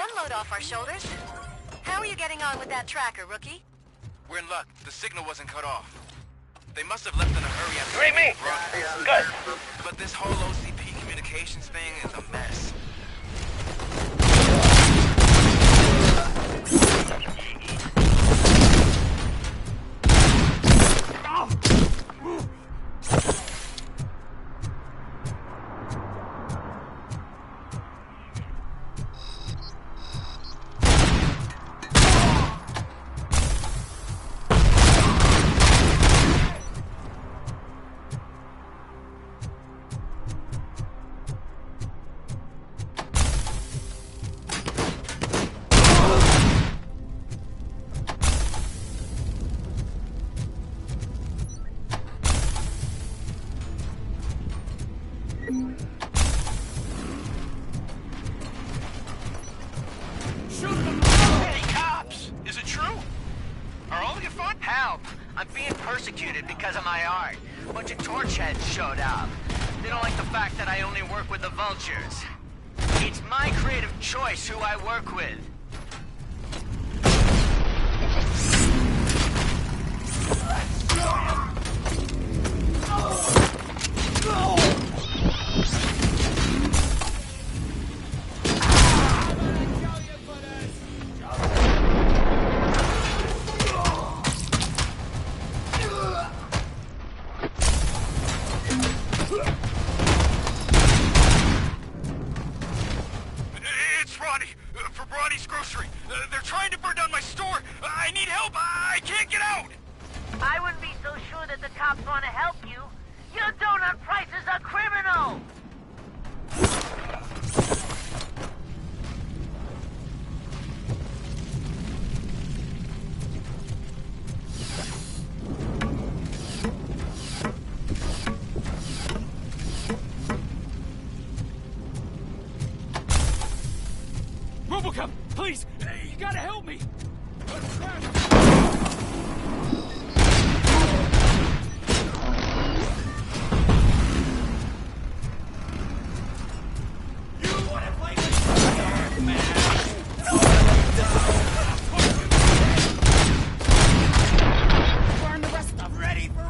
One load off our shoulders. How are you getting on with that tracker, rookie? We're in luck. The signal wasn't cut off. They must have left in a hurry after Read me! Good. But this whole OCP communications thing is a mess. I'm being persecuted because of my art. A bunch of torch heads showed up. They don't like the fact that I only work with the vultures. It's my creative choice who I work with. It's Ronnie, from Ronnie's Grocery. They're trying to burn down my store. I need help. I can't get out. I wouldn't be so sure that the cops want to help you. Your donut price is a criminal! Robocop, please! You gotta help me! Burn the rest of ready for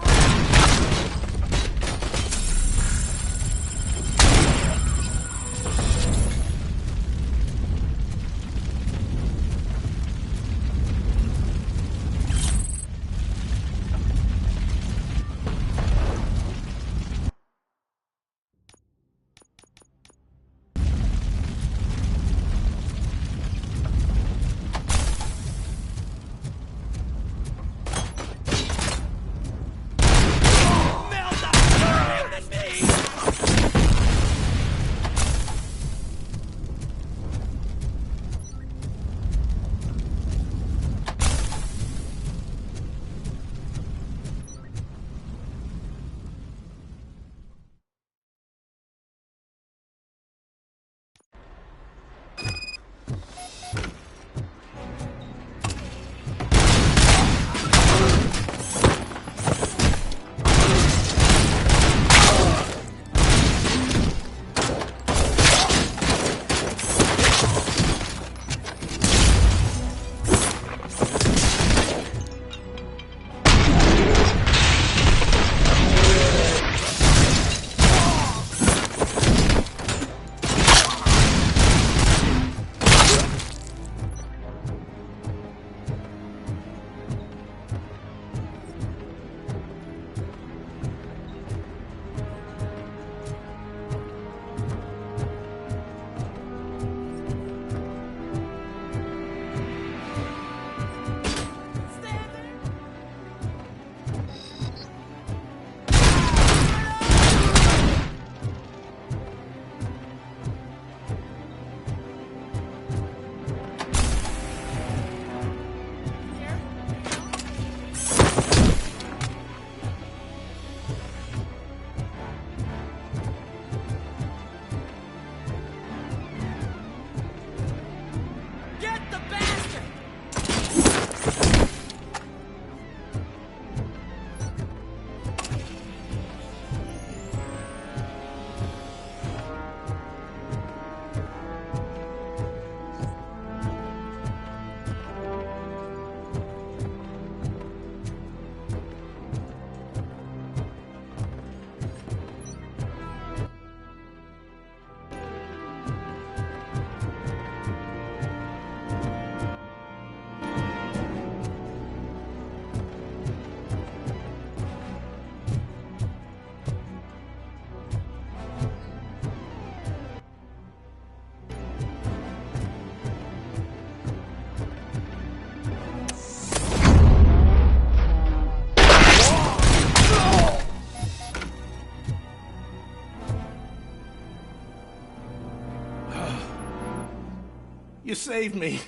You saved me.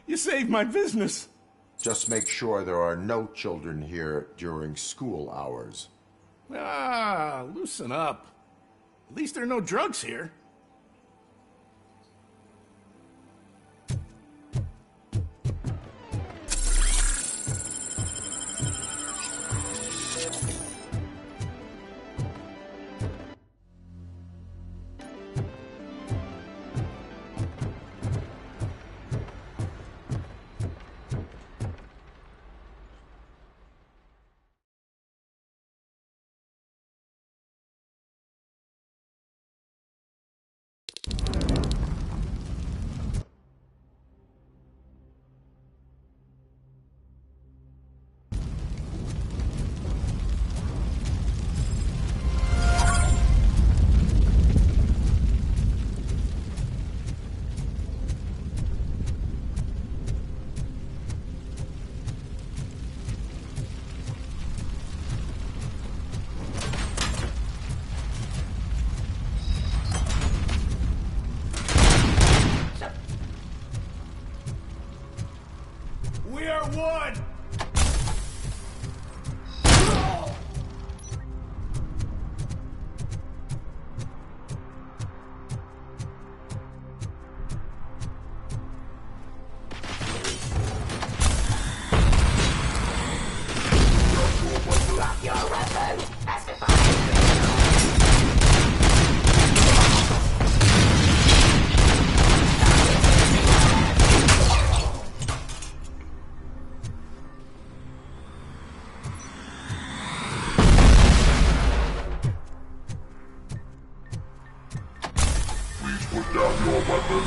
You saved my business. Just make sure there are no children here during school hours. Ah, loosen up. At least there are no drugs here. one! Drop your weapon. Please put down your weapon.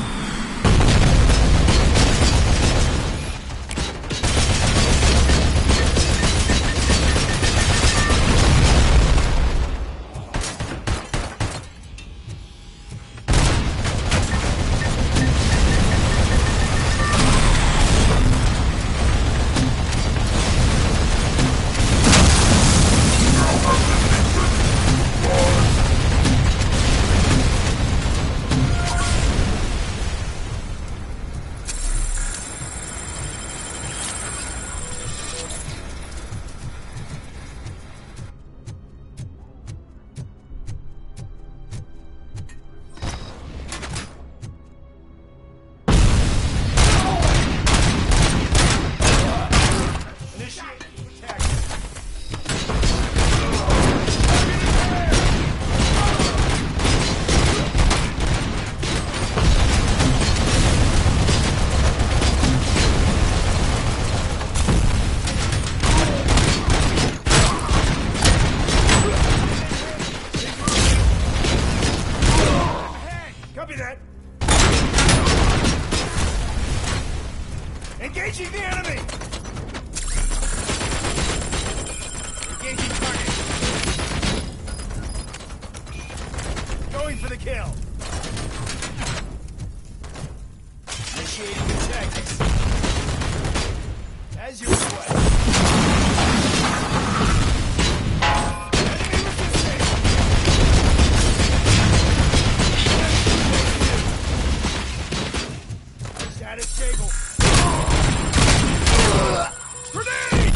Copy that. Engaging the enemy. Engaging target. Going for the kill. Initiating the tactics. As you request. Status stable. Grenade!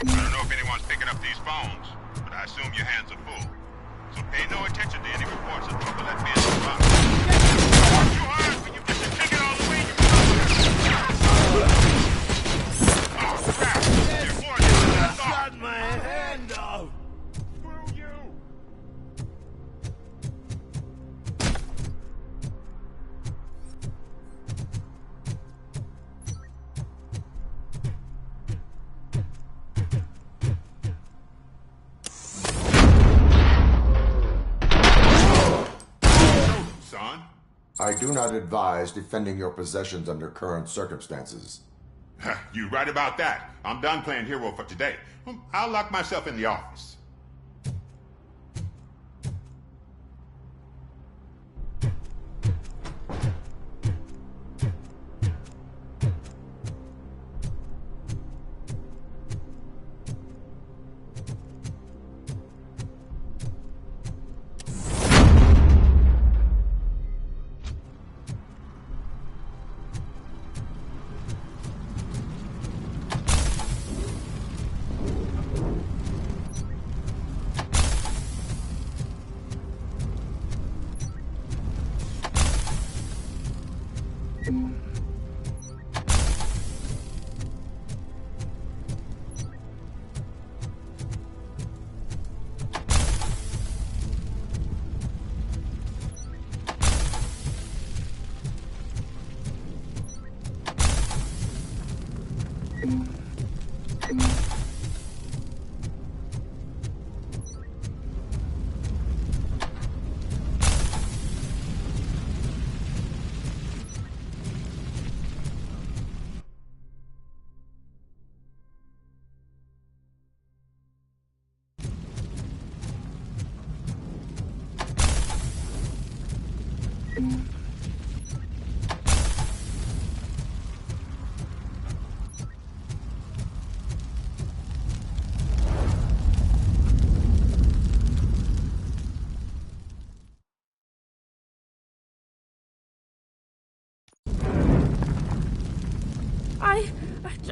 I don't know if anyone's picking up these phones, but I assume your hands are full. So pay no attention to any reports of people that be in the box. Work too hard when you get the ticket all the way. Oh, crap! You're more than I thought. Got my hand off. Screw you! Son? I do not advise defending your possessions under current circumstances. You right about that. I'm done playing hero for today. I'll lock myself in the office.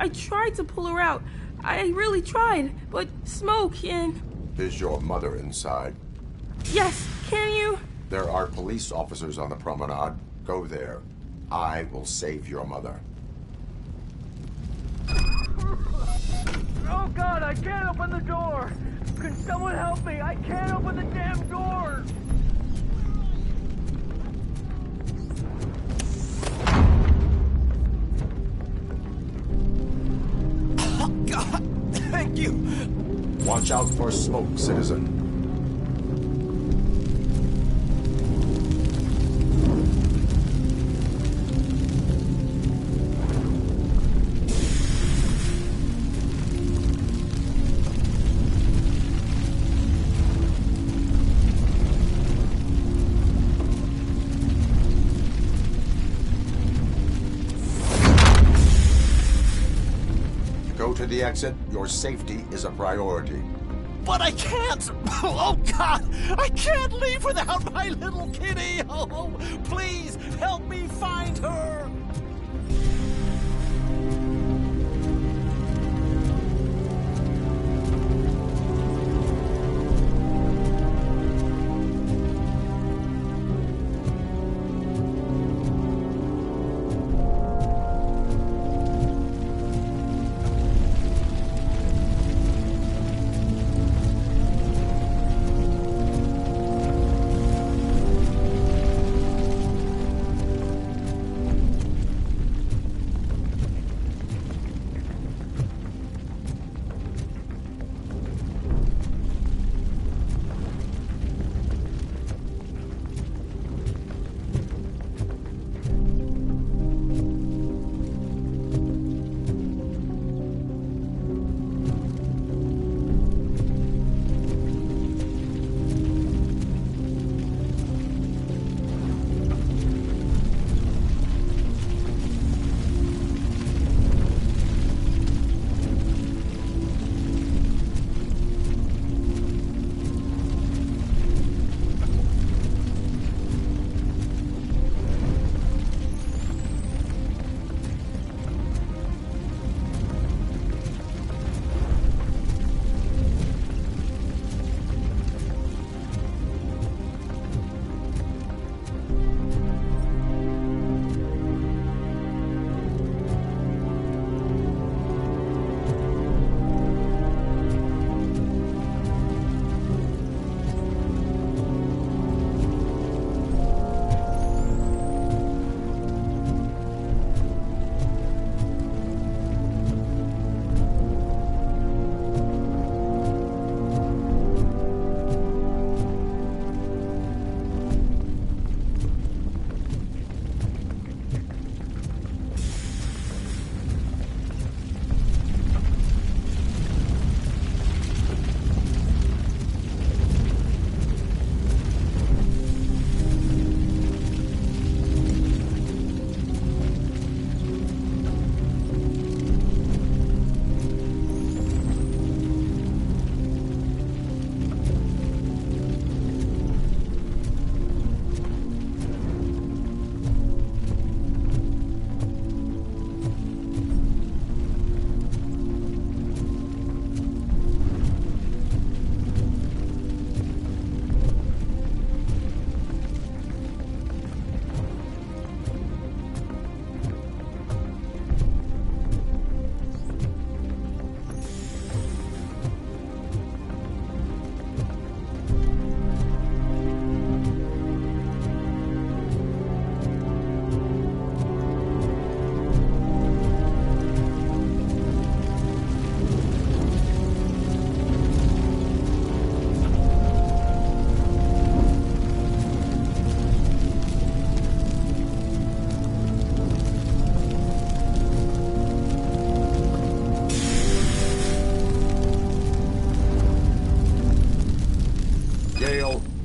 I tried to pull her out. I really tried, but smoke and... Is your mother inside? Yes, can you? There are police officers on the promenade. Go there. I will save your mother. Oh God, I can't open the door! Can someone help me? I can't open the damn door! God, thank you! Watch out for smoke, citizen. the exit, your safety is a priority. But I can't! Oh, God! I can't leave without my little kitty! Oh, please, help me find her!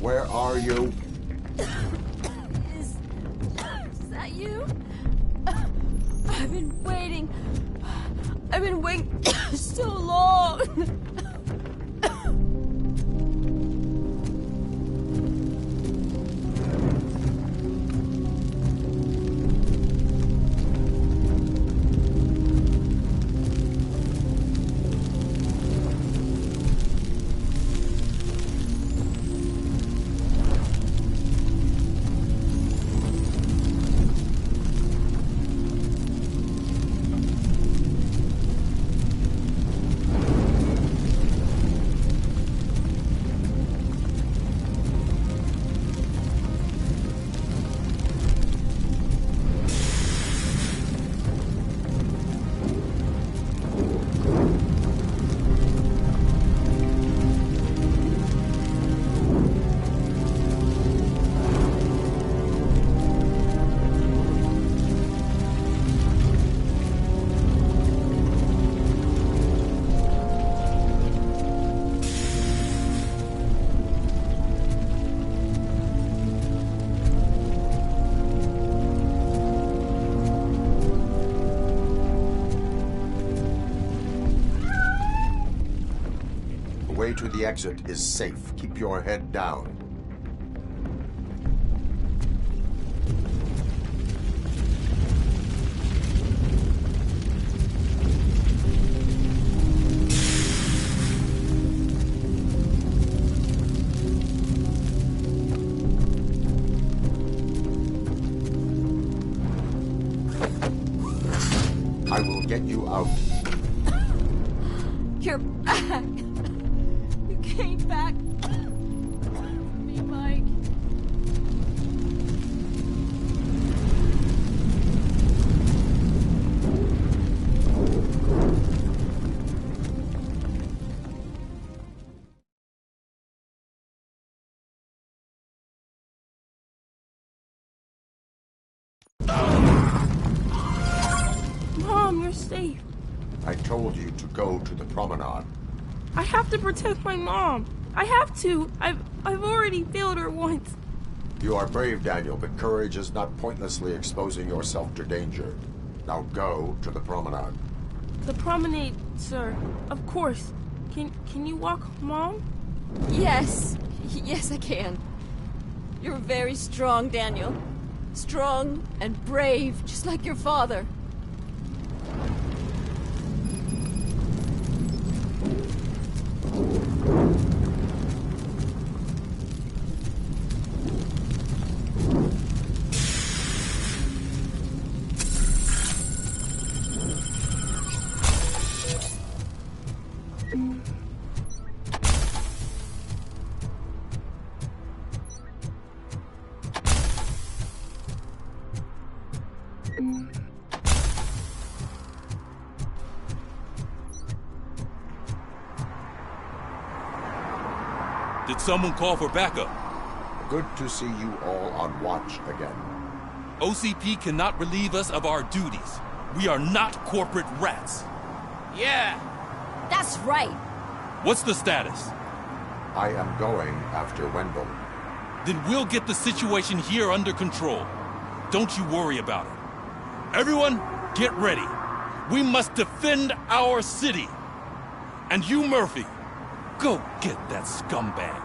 Where are you? Is that you? I've been waiting. I've been waiting so long. The way to the exit is safe. Keep your head down. I will get you out. You're back. You came back for me, Mike. Mom, you're safe. I told you to go to the promenade. I have to protect my mom. I have to. I've already failed her once. You are brave, Daniel, but courage is not pointlessly exposing yourself to danger. Now go to the promenade. The promenade, sir. Of course. Can you walk, Mom? Yes. Yes, I can. You're very strong, Daniel. Strong and brave, just like your father. Did someone call for backup? Good to see you all on watch again. OCP cannot relieve us of our duties. We are not corporate rats. Yeah. That's right. What's the status? I am going after Wendell. Then we'll get the situation here under control. Don't you worry about it. Everyone, get ready. We must defend our city. And you, Murphy, go get that scumbag.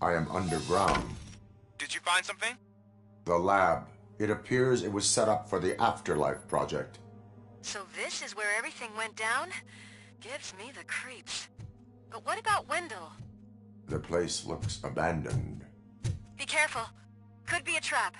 I am underground. Did you find something? The lab. It appears it was set up for the Afterlife project. So this is where everything went down? Gives me the creeps. But what about Wendell? The place looks abandoned. Be careful. Could be a trap.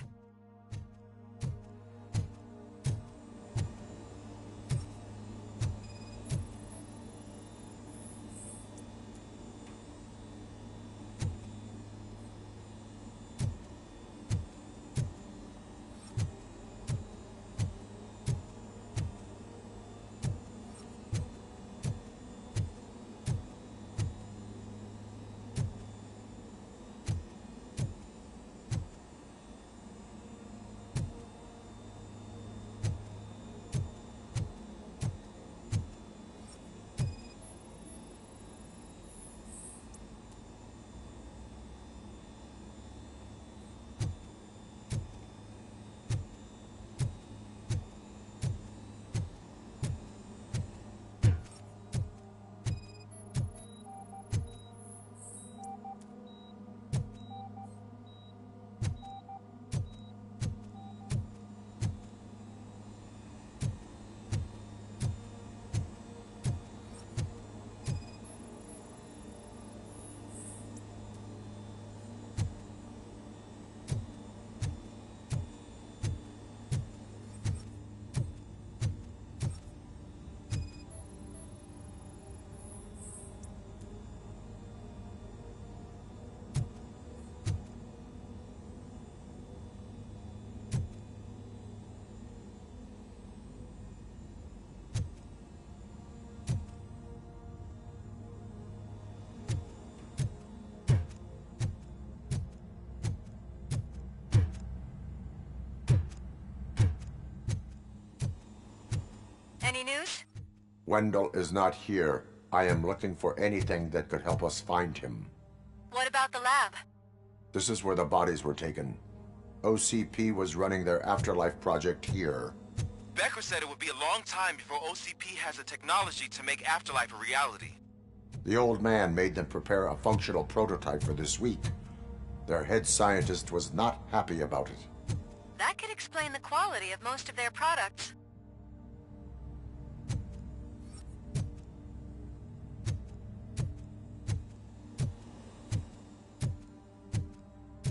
Any news? Wendell is not here. I am looking for anything that could help us find him. What about the lab? This is where the bodies were taken. OCP was running their afterlife project here. Becker said it would be a long time before OCP has the technology to make Afterlife a reality. The old man made them prepare a functional prototype for this week. Their head scientist was not happy about it. That could explain the quality of most of their products.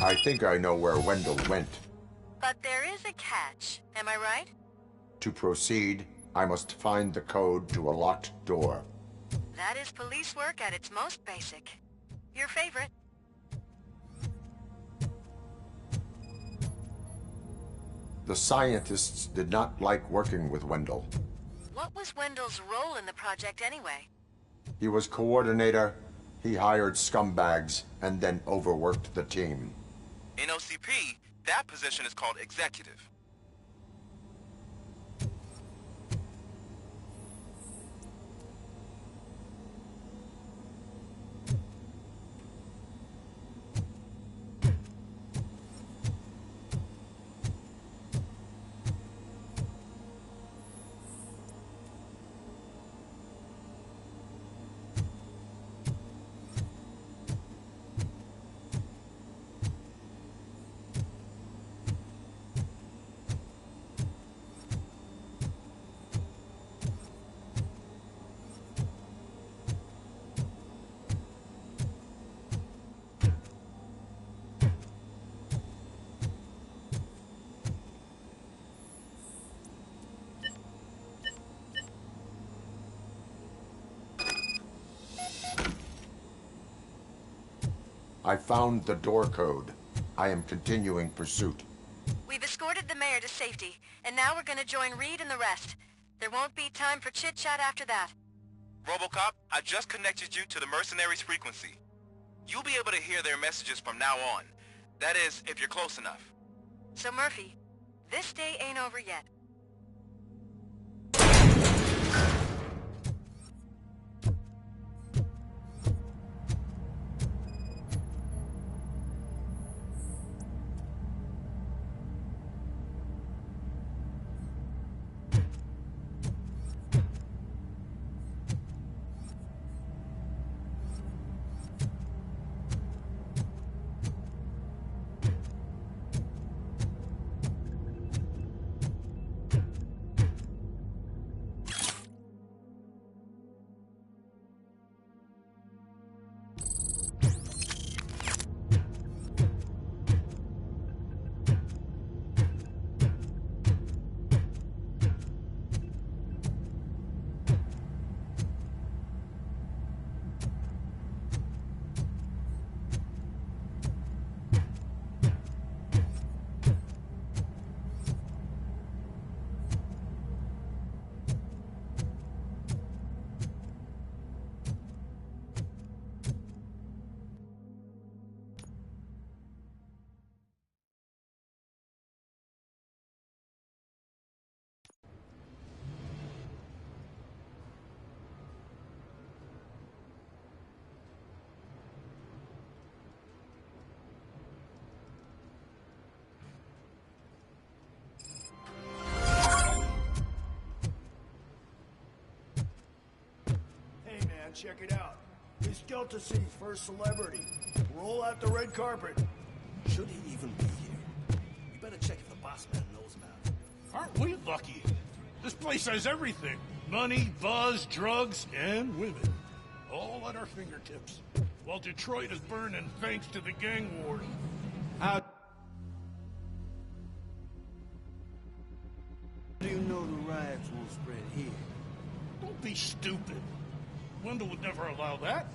I think I know where Wendell went. But there is a catch, am I right? To proceed, I must find the code to a locked door. That is police work at its most basic. Your favorite. The scientists did not like working with Wendell. What was Wendell's role in the project anyway? He was coordinator, he hired scumbags, and then overworked the team. In OCP, that position is called executive. I found the door code. I am continuing pursuit. We've escorted the mayor to safety, and now we're gonna join Reed and the rest. There won't be time for chit-chat after that. Robocop, I just connected you to the mercenaries' frequency. You'll be able to hear their messages from now on. That is, if you're close enough. So Murphy, this day ain't over yet. Check it out. He's Delta City's first celebrity. Roll out the red carpet. Should he even be here? We better check if the boss man knows about it. Aren't we lucky? This place has everything. Money, buzz, drugs, and women. All at our fingertips. While Detroit is burning thanks to the gang wars. How do you know the riots won't spread here? Don't be stupid. Wendell would never allow that.